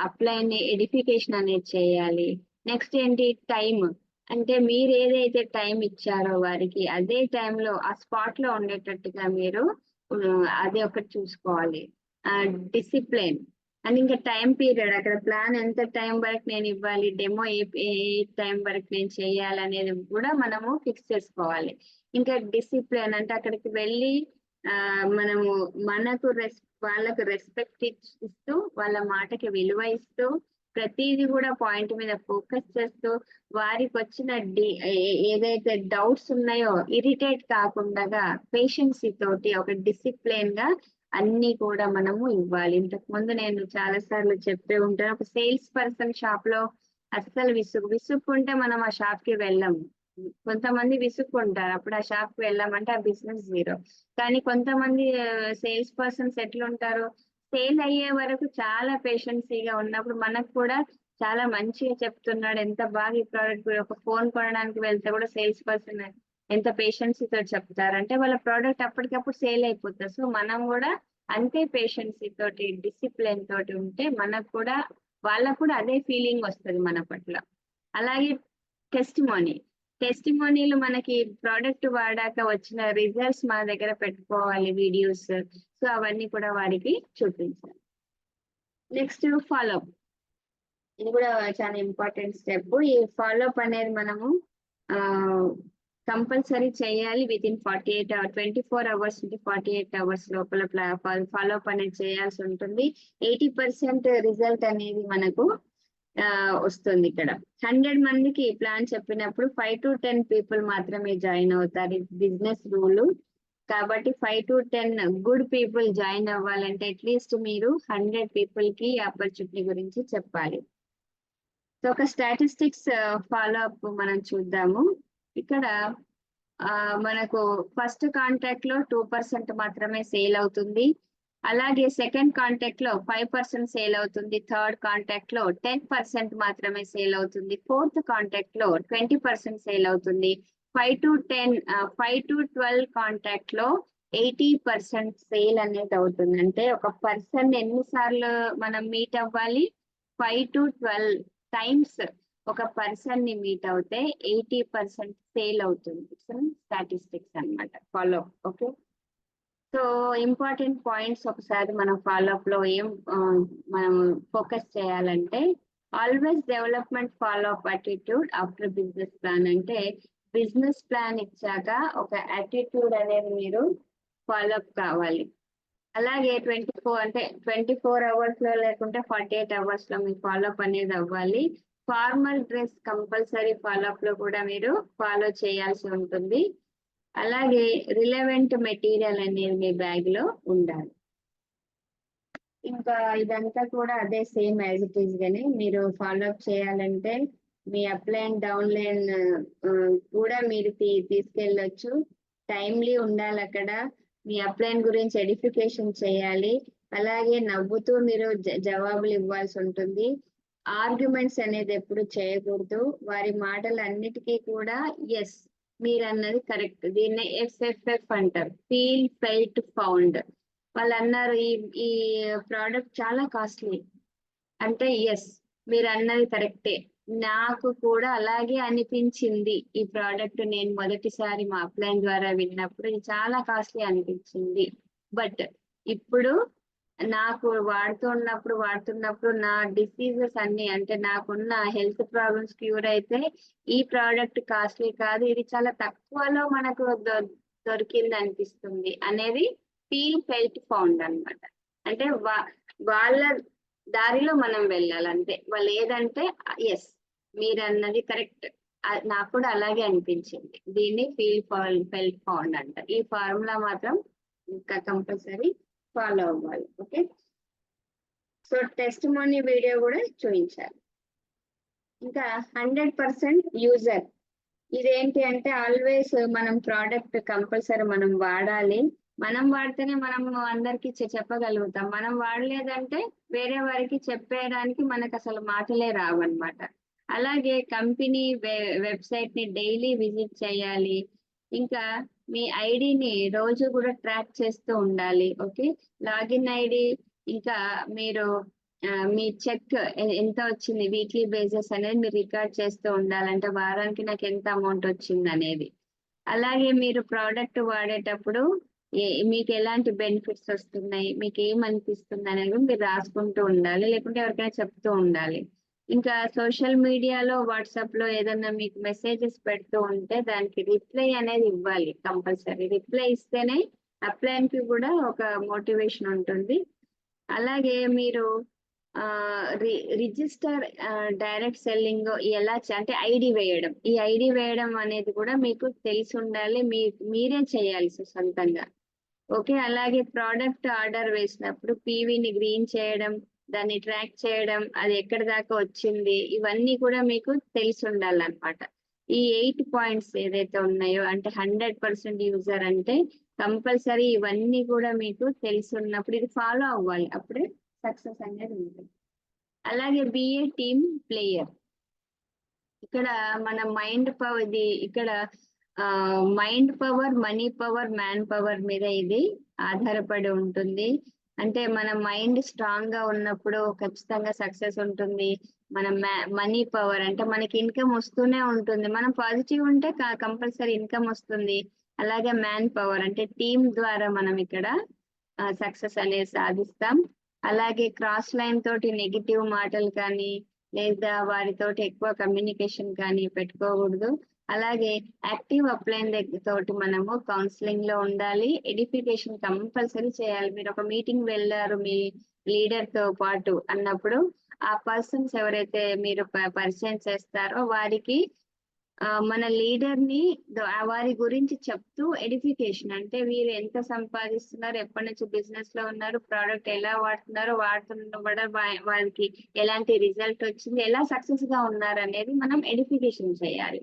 అప్లైన్ ఎడిఫికేషన్ అనేది చేయాలి. నెక్స్ట్ ఏంటి, టైం అంటే మీరు ఏదైతే టైం ఇచ్చారో వారికి అదే టైంలో ఆ స్పాట్ లో ఉండేటట్టుగా మీరు అది ఒకటి చూసుకోవాలి. డిసిప్లిన్ అండ్ ఇంకా టైం పీరియడ్, అక్కడ ప్లాన్ ఎంత టైం వరకు నేను ఇవ్వాలి, డెమో ఏ టైం వరకు నేను చేయాలి అనేది కూడా మనము ఫిక్స్ చేసుకోవాలి. ఇంకా డిసిప్లిన్ అంటే అక్కడికి వెళ్ళి మనము వాళ్ళకు రెస్పెక్ట్ ఇస్తూ, వాళ్ళ మాటకి విలువ ఇస్తూ, ప్రతిదీ కూడా పాయింట్ మీద ఫోకస్ చేస్తూ, వారికి వచ్చిన ఏదైతే డౌట్స్ ఉన్నాయో ఇరిటేట్ కాకుండా పేషెన్సీ తోటి ఒక డిసిప్లిన్ గా అన్ని కూడా మనము ఇవ్వాలి. ఇంతకు ముందు నేను చాలా సార్లు చెప్పే ఉంటాను, ఒక సేల్స్ పర్సన్ షాప్ లో అస్సలు విసుక్కుంటే మనం ఆ షాప్ కి వెళ్ళము. కొంతమంది విసుక్కుంటారు, అప్పుడు ఆ షాప్ కి వెళ్ళామంటే ఆ బిజినెస్ జీరో. కానీ కొంతమంది సేల్స్ పర్సన్స్ ఎట్లుంటారు, సేల్ అయ్యే వరకు చాలా పేషెన్సీగా ఉన్నప్పుడు మనకు కూడా చాలా మంచిగా చెప్తున్నాడు, ఎంత బాగా ఈ ప్రోడక్ట్, ఒక ఫోన్ కొనడానికి వెళ్తే కూడా సేల్స్ పర్సన్ ఎంత పేషెన్సీతో చెప్తారంటే వాళ్ళ ప్రోడక్ట్ అప్పటికప్పుడు సేల్ అయిపోతుంది. సో మనం కూడా అంతే పేషెన్సీ తోటి, డిసిప్లిన్ తోటి ఉంటే మనకు కూడా వాళ్ళకు కూడా అదే ఫీలింగ్ వస్తుంది మన పట్ల. అలాగే టెస్టిమోనీలు మనకి ప్రోడక్ట్ వాడాక వచ్చిన రిజల్ట్స్ మన దగ్గర పెట్టుకోవాలి, వీడియోస్. సో అవన్నీ కూడా వారికి చూపించాలి. నెక్స్ట్ ఫాలోఅప్, ఇది కూడా చాలా ఇంపార్టెంట్ స్టెప్. ఈ ఫాలోఅప్ అనేది మనము కంపల్సరీ చేయాలి. విత్ ఇన్ 24 hours నుంచి 48 hours లోపల ఫాలోఅప్ అనేది చేయాల్సి ఉంటుంది. 80% రిజల్ట్ అనేది మనకు వస్తుంది. ఇక్కడ 100 మందికి ప్లాన్ చెప్పినప్పుడు 5 to 10 people మాత్రమే జాయిన్ అవుతారు. బిజినెస్ రూల్ కాబట్టి 5 to 10 గుడ్ పీపుల్ జాయిన్ అవ్వాలంటే అట్లీస్ట్ మీరు 100 people కి ఆపర్చునిటీ గురించి చెప్పాలి. సో ఒక స్టాటిస్టిక్స్ ఫాలోఅప్ మనం చూద్దాము. ఇక్కడ మనకు ఫస్ట్ కాంటాక్ట్ లో 2% మాత్రమే సేల్ అవుతుంది. అలాగే సెకండ్ కాంటాక్ట్ లో 5% సేల్ అవుతుంది. థర్డ్ కాంటాక్ట్ లో 10% మాత్రమే సేల్ అవుతుంది. ఫోర్త్ కాంటాక్ట్ లో 20% సేల్ అవుతుంది. 5 to 12 కాంటాక్ట్ లో 80% సేల్ అనేది అవుతుంది. అంటే ఒక పర్సన్ ఎన్నిసార్లు మనం మీట్ అవ్వాలి, 5 to 12 times ఒక పర్సన్ ని మీట్ అవుతే 80% సేల్ అవుతుంది. స్టాటిస్టిక్స్ అన్నమాట follow up. Okay, so important points ఒకసారి మనం ఫాలోఅప్ లో ఏం మనం ఫోకస్ చేయాలంటే, always development follow up attitude after business plan. అంటే బిజినెస్ ప్లాన్ ఇచ్చాక ఒక యాటిట్యూడ్ అనేది మీరు ఫాలోఅప్ కావాలి. అలాగే 24 hours లో లేకుంటే 48 hours లో మీ ఫాలోఅప్ అనేది అవ్వాలి. ఫార్మల్ డ్రెస్ కంపల్సరీ ఫాలోఅప్ లో కూడా మీరు ఫాలో చేయాల్సి ఉంటుంది. అలాగే రిలవెంట్ మెటీరియల్ అనేది మీ బ్యాగ్ లో ఉండాలి. ఇంకా ఇదంతా కూడా అదే సేమ్ యాజ్ ఇట్ ఈస్ గానే మీరు ఫాలోఅప్ చేయాలంటే మీ అప్లైన్ డౌన్లైన్ కూడా మీరు తీసుకెళ్ళొచ్చు. టైమ్లీ ఉండాలి అక్కడ. మీ అప్లైన్ గురించి ఎడిఫికేషన్ చేయాలి. అలాగే నవ్వుతూ మీరు జవాబులు ఇవ్వాల్సి ఉంటుంది. ఆర్గ్యుమెంట్స్ అనేది ఎప్పుడు చేయకూడదు. వారి మాటలన్నిటికీ కూడా ఎస్ మీరు అన్నది కరెక్ట్, దీన్ని FFF అంటారు, ఫీల్ ఫెల్ట్ ఫౌండ్. వాళ్ళు అన్నారు ఈ ప్రోడక్ట్ చాలా కాస్ట్లీ అంటే ఎస్ మీరు అన్నది కరెక్టే, నాకు కూడా అలాగే అనిపించింది. ఈ ప్రోడక్ట్ నేను మొదటిసారి మా అప్లైన్ ద్వారా విన్నప్పుడు ఇది చాలా కాస్ట్లీ అనిపించింది. బట్ ఇప్పుడు నాకు వాడుతున్నప్పుడు నా డిసీజెస్ అన్ని, అంటే నాకున్న హెల్త్ ప్రాబ్లమ్స్ క్యూర్ అయితే ఈ ప్రోడక్ట్ కాస్ట్లీ కాదు, ఇది చాలా తక్కువలో మనకు దొరికింది అనిపిస్తుంది అనేది ఫీల్ ఫెల్ట్ ఫౌండ్ అన్నమాట. అంటే వాళ్ళ దారిలో మనం వెళ్ళాలి అంతే. వాళ్ళు ఏదంటే ఎస్ మీరు అన్నది కరెక్ట్, నాకు కూడా అలాగే అనిపించింది, దీన్ని ఫీల్ ఫెల్ట్ ఫౌండ్ అంటారు. ఈ ఫార్ములా మాత్రం ఇంకా కంపల్సరీ ఫాలో అవ్వాలి. ఓకే, సో టెస్టిమోనీ వీడియో కూడా చూపించాలి. ఇంకా 100% యూజర్, ఇదేంటి అంటే ఆల్వేస్ మనం ప్రోడక్ట్ కంపల్సరీ మనం వాడాలి. మనం వాడితేనే మనం అందరికి చెప్పగలుగుతాం. మనం వాడలేదంటే వేరే వారికి చెప్పేయడానికి మనకు అసలు మాటలే రావన్నమాట. అలాగే కంపెనీ వెబ్సైట్ ని డైలీ విజిట్ చేయాలి. ఇంకా మీ ఐడిని రోజు కూడా ట్రాక్ చేస్తూ ఉండాలి. ఓకే, లాగిన్ ఐడి, ఇంకా మీరు మీ చెక్ ఎంత వచ్చింది వీక్లీ బేసిస్ అనేది మీరు రికార్డ్ చేస్తూ ఉండాలంటే వారానికి నాకు ఎంత అమౌంట్ వచ్చింది అనేది. అలాగే మీరు ప్రోడక్ట్ వాడేటప్పుడు మీకు ఎలాంటి బెనిఫిట్స్ వస్తున్నాయి, మీకు ఏమనిపిస్తుంది అనేది మీరు రాసుకుంటూ ఉండాలి, లేకుంటే ఎవరికైనా చెప్తూ ఉండాలి. ఇంకా సోషల్ మీడియాలో వాట్సాప్ లో ఏదన్నా మీకు మెసేజెస్ పెడుతూ ఉంటే దానికి రిప్లై అనేది ఇవ్వాలి కంపల్సరీ. రిప్లై ఇస్తేనే అప్లైన్ కి కూడా ఒక మోటివేషన్ ఉంటుంది. అలాగే మీరు రిజిస్టర్ డైరెక్ట్ సెల్లింగ్ ఎలా అంటే ఐడి వేయడం, ఈ ఐడి వేయడం అనేది కూడా మీకు తెలిసి ఉండాలి, మీరే చేయాలి సొంతంగా. ఓకే, అలాగే ప్రోడక్ట్ ఆర్డర్ వేసినప్పుడు పీవీని గ్రీన్ చేయడం, దాన్ని ట్రాక్ చేయడం, అది ఎక్కడి దాకా వచ్చింది, ఇవన్నీ కూడా మీకు తెలిసి ఉండాలన్నమాట. ఈ 8 పాయింట్స్ ఏదైతే ఉన్నాయో అంటే 100% యూజర్ అంటే కంపల్సరీ ఇవన్నీ కూడా మీకు తెలిసి ఉన్నప్పుడు ఇది ఫాలో అవ్వాలి, అప్పుడే సక్సెస్ అనేది ఉంటుంది. అలాగే బిఏ టీమ్ ప్లేయర్, ఇక్కడ మన మైండ్ పవర్, ఇది ఇక్కడ mind power, money power, man power మీద ఇది ఆధారపడి ఉంటుంది. అంటే మన మైండ్ స్ట్రాంగ్ గా ఉన్నప్పుడు ఖచ్చితంగా సక్సెస్ ఉంటుంది. మన మనీ పవర్ అంటే మనకి ఇన్కమ్ వస్తూనే ఉంటుంది, మనం పాజిటివ్ ఉంటే కంపల్సరీ ఇన్కమ్ వస్తుంది. అలాగే మ్యాన్ పవర్ అంటే టీమ్ ద్వారా మనం ఇక్కడ సక్సెస్ అనేది సాధిస్తాం. అలాగే క్రాస్ లైన్ తోటి నెగిటివ్ మాటలు కానీ లేదా వారితోటి ఎక్కువ కమ్యూనికేషన్ కానీ పెట్టుకోకూడదు. అలాగే యాక్టివ్ అప్లైన్ తోటి మనము కౌన్సిలింగ్ లో ఉండాలి. ఎడిఫికేషన్ కంపల్సరీ చేయాలి. మీరు ఒక మీటింగ్ వెళ్ళారు మీ లీడర్ తో పాటు అన్నప్పుడు ఆ పర్సన్స్ ఎవరైతే మీరు పరిచయం చేస్తారో వారికి మన లీడర్ ని వారి గురించి చెప్తూ ఎడిఫికేషన్ అంటే వీరు ఎంత సంపాదిస్తున్నారు, ఎప్పటి నుంచి బిజినెస్ లో ఉన్నారు, ప్రోడక్ట్ ఎలా వాడుతున్నారు, వాడుతున్న వారికి ఎలాంటి రిజల్ట్ వచ్చింది, ఎలా సక్సెస్ గా ఉన్నారు అనేది మనం ఎడిఫికేషన్ చేయాలి.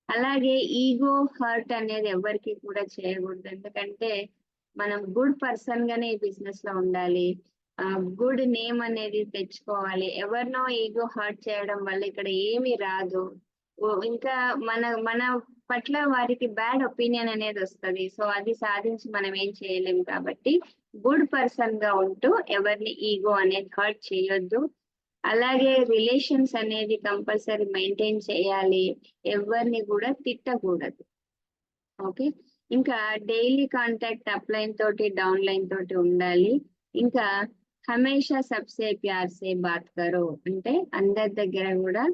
అలాగే ఈగో హర్ట్ అనేది ఎవరికి కూడా చేయకూడదు, ఎందుకంటే మనం గుడ్ పర్సన్ గానే ఈ బిజినెస్ లో ఉండాలి. గుడ్ నేమ్ అనేది తెచ్చుకోవాలి. ఎవరినో ఈగో హర్ట్ చేయడం వల్ల ఇక్కడ ఏమీ రాదు. ఇంకా మన పట్ల వారికి బ్యాడ్ ఒపీనియన్ అనేది వస్తుంది. సో అది సాధించి మనం ఏం చేయలేము. కాబట్టి గుడ్ పర్సన్ గా ఉంటూ ఎవరిని ఈగో అనేది హర్ట్ చేయొద్దు. అలాగే రిలేషన్స్ అనేది కంపల్సరీ మెయింటైన్ చేయాలి, ఎవరిని కూడా తిట్టకూడదు. ఓకే, ఇంకా డైలీ కాంటాక్ట్ అప్లైన్ తోటి డౌన్ లైన్ తోటి ఉండాలి. ఇంకా హమేషా సబ్సే ప్యార్ సే బాత్ కరో అంటే అందరి దగ్గర కూడా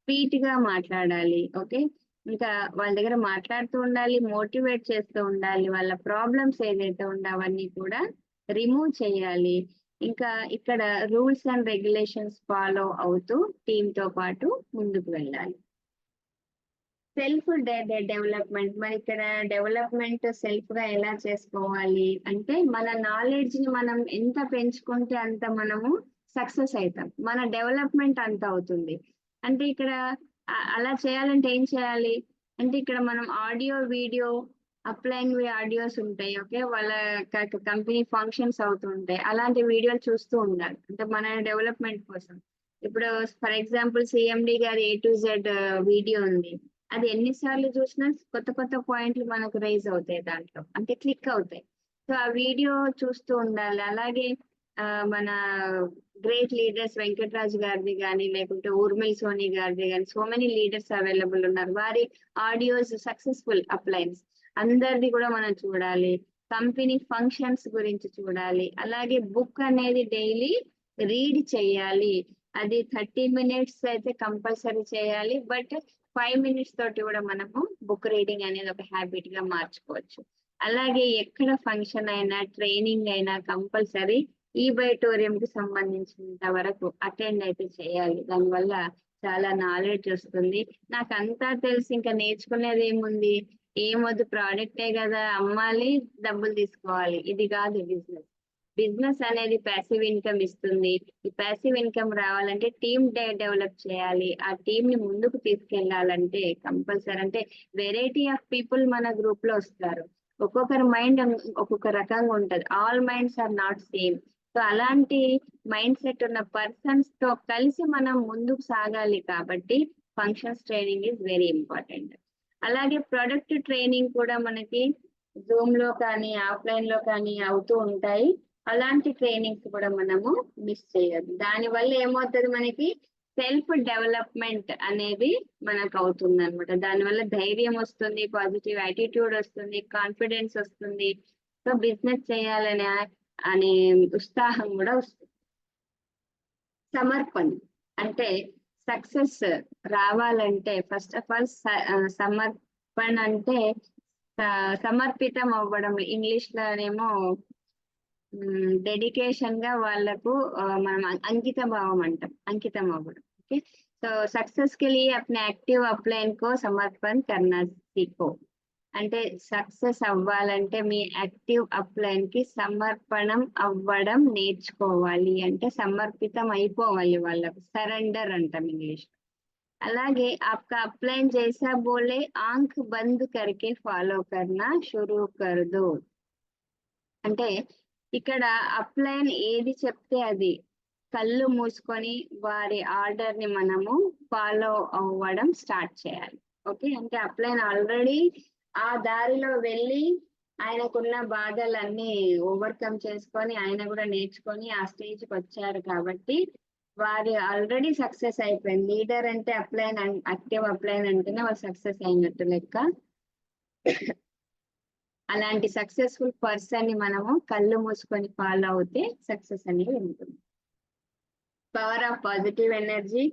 స్వీట్ గా మాట్లాడాలి. ఓకే, ఇంకా వాళ్ళ దగ్గర మాట్లాడుతూ ఉండాలి, మోటివేట్ చేస్తూ ఉండాలి, వాళ్ళ ప్రాబ్లమ్స్ ఏదైతే ఉందో అవన్నీ కూడా రిమూవ్ చేయాలి. ఇంకా ఇక్కడ రూల్స్ అండ్ రెగ్యులేషన్స్ ఫాలో అవుతూ టీమ్ తో పాటు ముందుకు వెళ్ళాలి. సెల్ఫ్ డెవలప్మెంట్, మరి ఇక్కడ డెవలప్మెంట్ సెల్ఫ్ గా ఎలా చేసుకోవాలి అంటే మన నాలెడ్జ్ ని మనం ఎంత పెంచుకుంటే అంత మనము సక్సెస్ అవుతాం, మన డెవలప్మెంట్ అంత అవుతుంది. అంటే ఇక్కడ అలా చేయాలంటే ఏం చేయాలి అంటే ఇక్కడ మనం ఆడియో వీడియో అప్లైన్ ఆడియోస్ ఉంటాయి. ఓకే, వాళ్ళ కంపెనీ ఫంక్షన్స్ అవుతుంటాయి, అలాంటి వీడియోలు చూస్తూ ఉండాలి అంటే మన డెవలప్మెంట్ కోసం. ఇప్పుడు ఫర్ ఎగ్జాంపుల్ సిఎండి గారి A to Z వీడియో ఉంది, అది ఎన్నిసార్లు చూసినా కొత్త కొత్త పాయింట్లు మనకు రైజ్ అవుతాయి, దాంట్లో అంటే క్లిక్ అవుతాయి. సో ఆ వీడియో చూస్తూ ఉండాలి. అలాగే మన గ్రేట్ లీడర్స్ వెంకటరాజు గారిది కానీ లేకుంటే ఊర్మిళ సోని గారిది కానీ సో మెనీ లీడర్స్ అవైలబుల్ ఉన్నారు, వారి ఆడియోస్ సక్సెస్ఫుల్ అప్లైన్స్ అందరిది కూడా మనం చూడాలి. కంపెనీ ఫంక్షన్స్ గురించి చూడాలి. అలాగే బుక్ అనేది డైలీ రీడ్ చేయాలి. అది 30 minutes అయితే కంపల్సరీ చేయాలి, బట్ 5 minutes తోటి కూడా మనము బుక్ రీడింగ్ అనేది ఒక హ్యాబిట్ గా మార్చుకోవచ్చు. అలాగే ఎక్కడ ఫంక్షన్ అయినా ట్రైనింగ్ అయినా కంపల్సరీ ఈబైటోరియం కి సంబంధించినంత వరకు అటెండ్ అయితే చేయాలి. దానివల్ల చాలా నాలెడ్జ్ వస్తుంది. నాకు అంతా తెలిసి ఇంకా నేర్చుకునేది ఏముంది, ఏమొద్దు, ప్రోడక్టే కదా అమ్మాలి, డబ్బులు తీసుకోవాలి, ఇది కాదు బిజినెస్. బిజినెస్ అనేది ప్యాసివ్ ఇన్కమ్ ఇస్తుంది. ఈ ప్యాసివ్ ఇన్కమ్ రావాలంటే టీమ్ డెవలప్ చేయాలి. ఆ టీమ్ ని ముందుకు తీసుకెళ్లాలంటే కంపల్సరీ అంటే వెరైటీ ఆఫ్ పీపుల్ మన గ్రూప్ లో వస్తారు. ఒక్కొక్కరి మైండ్ ఒక్కొక్క రకంగా ఉంటది. All minds are not same. So అలాంటి మైండ్ సెట్ ఉన్న పర్సన్స్ తో కలిసి మనం ముందుకు సాగాలి కాబట్టి functions training is very important. అలాగే ప్రొడక్ట్ ట్రైనింగ్ కూడా మనకి జూమ్ లో కానీ ఆఫ్లైన్ లో కానీ అవుతూ ఉంటాయి. అలాంటి ట్రైనింగ్స్ కూడా మనము మిస్ చేయొద్దు. దానివల్ల ఏమవుతుంది, మనకి సెల్ఫ్ డెవలప్మెంట్ అనేది మనకు అవుతుంది అనమాట. దానివల్ల ధైర్యం వస్తుంది, పాజిటివ్ యాటిట్యూడ్ వస్తుంది, కాన్ఫిడెన్స్ వస్తుంది. సో బిజినెస్ చేయాలనే అనే ఉత్సాహం కూడా వస్తుంది. సమర్పణ అంటే సక్సెస్ రావాలంటే ఫస్ట్ ఆఫ్ ఆల్ సమర్పణ అంటే సమర్పితం అవ్వడం. ఇంగ్లీష్ లోనేమో డెడికేషన్ గా వాళ్ళకు మనం अंकित भाव అంటాం, అంకితం అవ్వడం. ఓకే, సో सक्सेस के लिए अपने एक्टिव अपलाइन को समर्पण करना सीखो. అంటే సక్సెస్ అవ్వాలంటే మీ యాక్టివ్ అప్లైన్ కి సమర్పణం అవ్వడం నేర్చుకోవాలి. అంటే సమర్పితం అయిపోవాలి వాళ్ళకు, సరెండర్ అంటాం ఇంగ్లీష్. అలాగే आपका अपलाइन जैसा बोले आंख बंद करके फॉलो करना शुरू कर दो. అంటే ఇక్కడ అప్లైన్ ఏది చెప్తే అది కళ్ళు మూసుకొని వారి ఆర్డర్ ని మనము ఫాలో అవ్వడం స్టార్ట్ చేయాలి. ఓకే, అంటే అప్లైన్ ఆల్రెడీ ఆ దారిలో వెళ్ళి ఆయనకున్న బాధలన్నీ ఓవర్కమ్ చేసుకొని ఆయన కూడా నేర్చుకొని ఆ స్టేజ్కి వచ్చారు కాబట్టి వారు ఆల్రెడీ సక్సెస్ అయిపోయింది. లీడర్ అంటే అప్లైన్, యాక్టివ్ అప్లైన్ అంటేనే వాళ్ళు సక్సెస్ అయినట్టు లెక్క. అలాంటి సక్సెస్ఫుల్ పర్సన్ ని మనము కళ్ళు మూసుకొని ఫాలో అవుతే సక్సెస్ అనేది ఉంటుంది. Power of positive energy.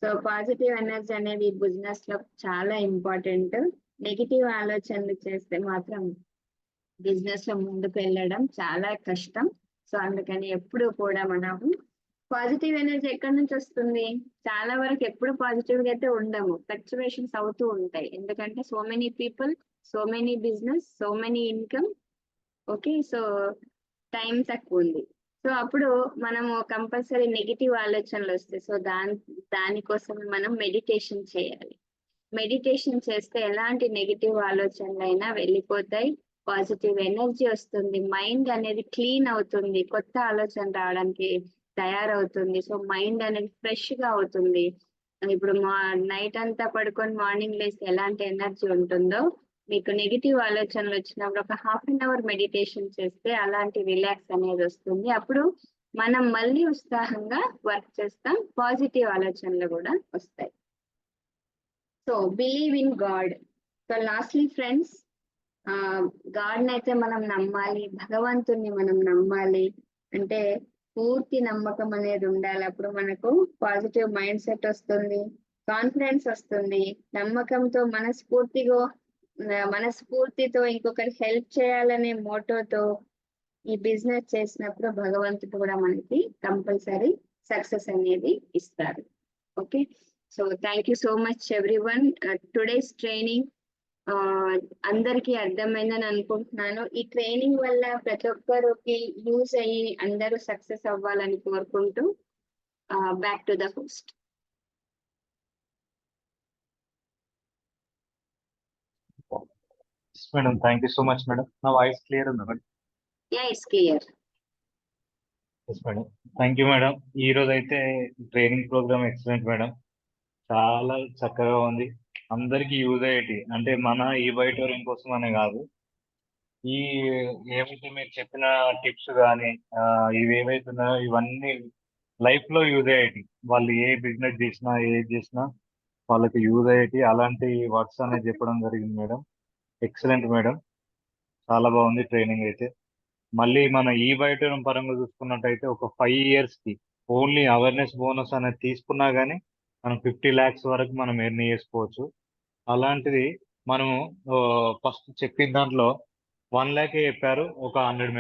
So positive energy అనేది బిజినెస్ లో చాలా ఇంపార్టెంట్. నెగిటివ్ ఆలోచనలు చేస్తే మాత్రం బిజినెస్ లో ముందుకు వెళ్ళడం చాలా కష్టం. సో అందుకని ఎప్పుడు కూడా మనము పాజిటివ్ ఎనర్జీ ఎక్కడి నుంచి వస్తుంది? చాలా వరకు ఎప్పుడు పాజిటివ్ గా అయితే ఉండము, ఫ్లక్చువేషన్స్ అవుతూ ఉంటాయి. ఎందుకంటే so many people, so many business, so many income. Okay, so time తక్కువ ఉంది. సో అప్పుడు మనము కంపల్సరీ నెగిటివ్ ఆలోచనలు వస్తాయి. సో దానికోసం మనం మెడిటేషన్ చేయాలి. మెడిటేషన్ చేస్తే ఎలాంటి నెగిటివ్ ఆలోచనలు అయినా వెళ్ళిపోతాయి, పాజిటివ్ ఎనర్జీ వస్తుంది, మైండ్ అనేది క్లీన్ అవుతుంది, కొత్త ఆలోచన రావడానికి తయారవుతుంది. సో మైండ్ అనేది ఫ్రెష్ గా అవుతుంది. ఇప్పుడు నైట్ అంతా పడుకొని మార్నింగ్ లేస్తే ఎలాంటి ఎనర్జీ ఉంటుందో, మీకు నెగిటివ్ ఆలోచనలు వచ్చినప్పుడు ఒక ½ మెడిటేషన్ చేస్తే అలాంటి రిలాక్స్ అనేది వస్తుంది. అప్పుడు మనం మళ్ళీ ఉత్సాహంగా వర్క్ చేస్తాం, పాజిటివ్ ఆలోచనలు కూడా వస్తాయి. So believe in God. So lastly friends, God అయితే మనం నమ్మాలి, భగవంతుణ్ణి మనం నమ్మాలి. అంటే పూర్తి నమ్మకం అనేది ఉండాలి. అప్పుడు మనకు పాజిటివ్ మైండ్ సెట్ వస్తుంది, కాన్ఫిడెన్స్ వస్తుంది. నమ్మకంతో మనస్ఫూర్తితో ఇంకొకరి హెల్ప్ చేయాలనే మోటోతో ఈ బిజినెస్ చేసినప్పుడు భగవంతుడు కూడా మనకి కంపల్సరీ సక్సెస్ అనేది ఇస్తారు. Okay, so thank you so much everyone. Today's training అందరికీ అర్థమైందని అనుకుంటున్నాను. ఈ ట్రైనింగ్ వల్ల ప్రతి ఒక్కరికి యూజ్ అయ్యి అందరూ సక్సెస్ అవ్వాలని కోరుకుంటూ back to the host. Madam, thank you so much madam. నా వాయిస్ క్లియర్ ఉందా madam? Yeah, it's clear. Yes madam, thank you madam. ఈ రోజు అయితే ట్రైనింగ్ ప్రోగ్రామ్ ఎక్సలెంట్ మేడం, చాలా చక్కగా ఉంది. అందరికీ యూజ్ అయ్యేటి, అంటే మన ఈ బయటోరియం కోసం అనే కాదు, ఈ ఏమైతే మీరు చెప్పిన టిప్స్ కానీ ఇవి ఏవైతున్నాయో ఇవన్నీ లైఫ్ లో యూజ్ అయ్యేటి. వాళ్ళు ఏ బిజినెస్ చేసినా ఏది చేసినా వాళ్ళకి యూజ్ అయ్యేటి అలాంటి వర్డ్స్ అనేది చెప్పడం జరిగింది మేడం. ఎక్సలెంట్ మేడం, చాలా బాగుంది ట్రైనింగ్ అయితే. మళ్ళీ మన ఈ బయటోరియం పరంగా చూసుకున్నట్టయితే ఒక 5 years కి ఓన్లీ అవేర్నెస్ బోనస్ అనేది తీసుకున్నా కానీ మనం 50 lakhs వరకు మనం ఎర్న్ చేసుకోవచ్చు. అలాంటిది మనము ఫస్ట్ చెప్పిన దాంట్లో 1 lakh చెప్పారు, ఒక 100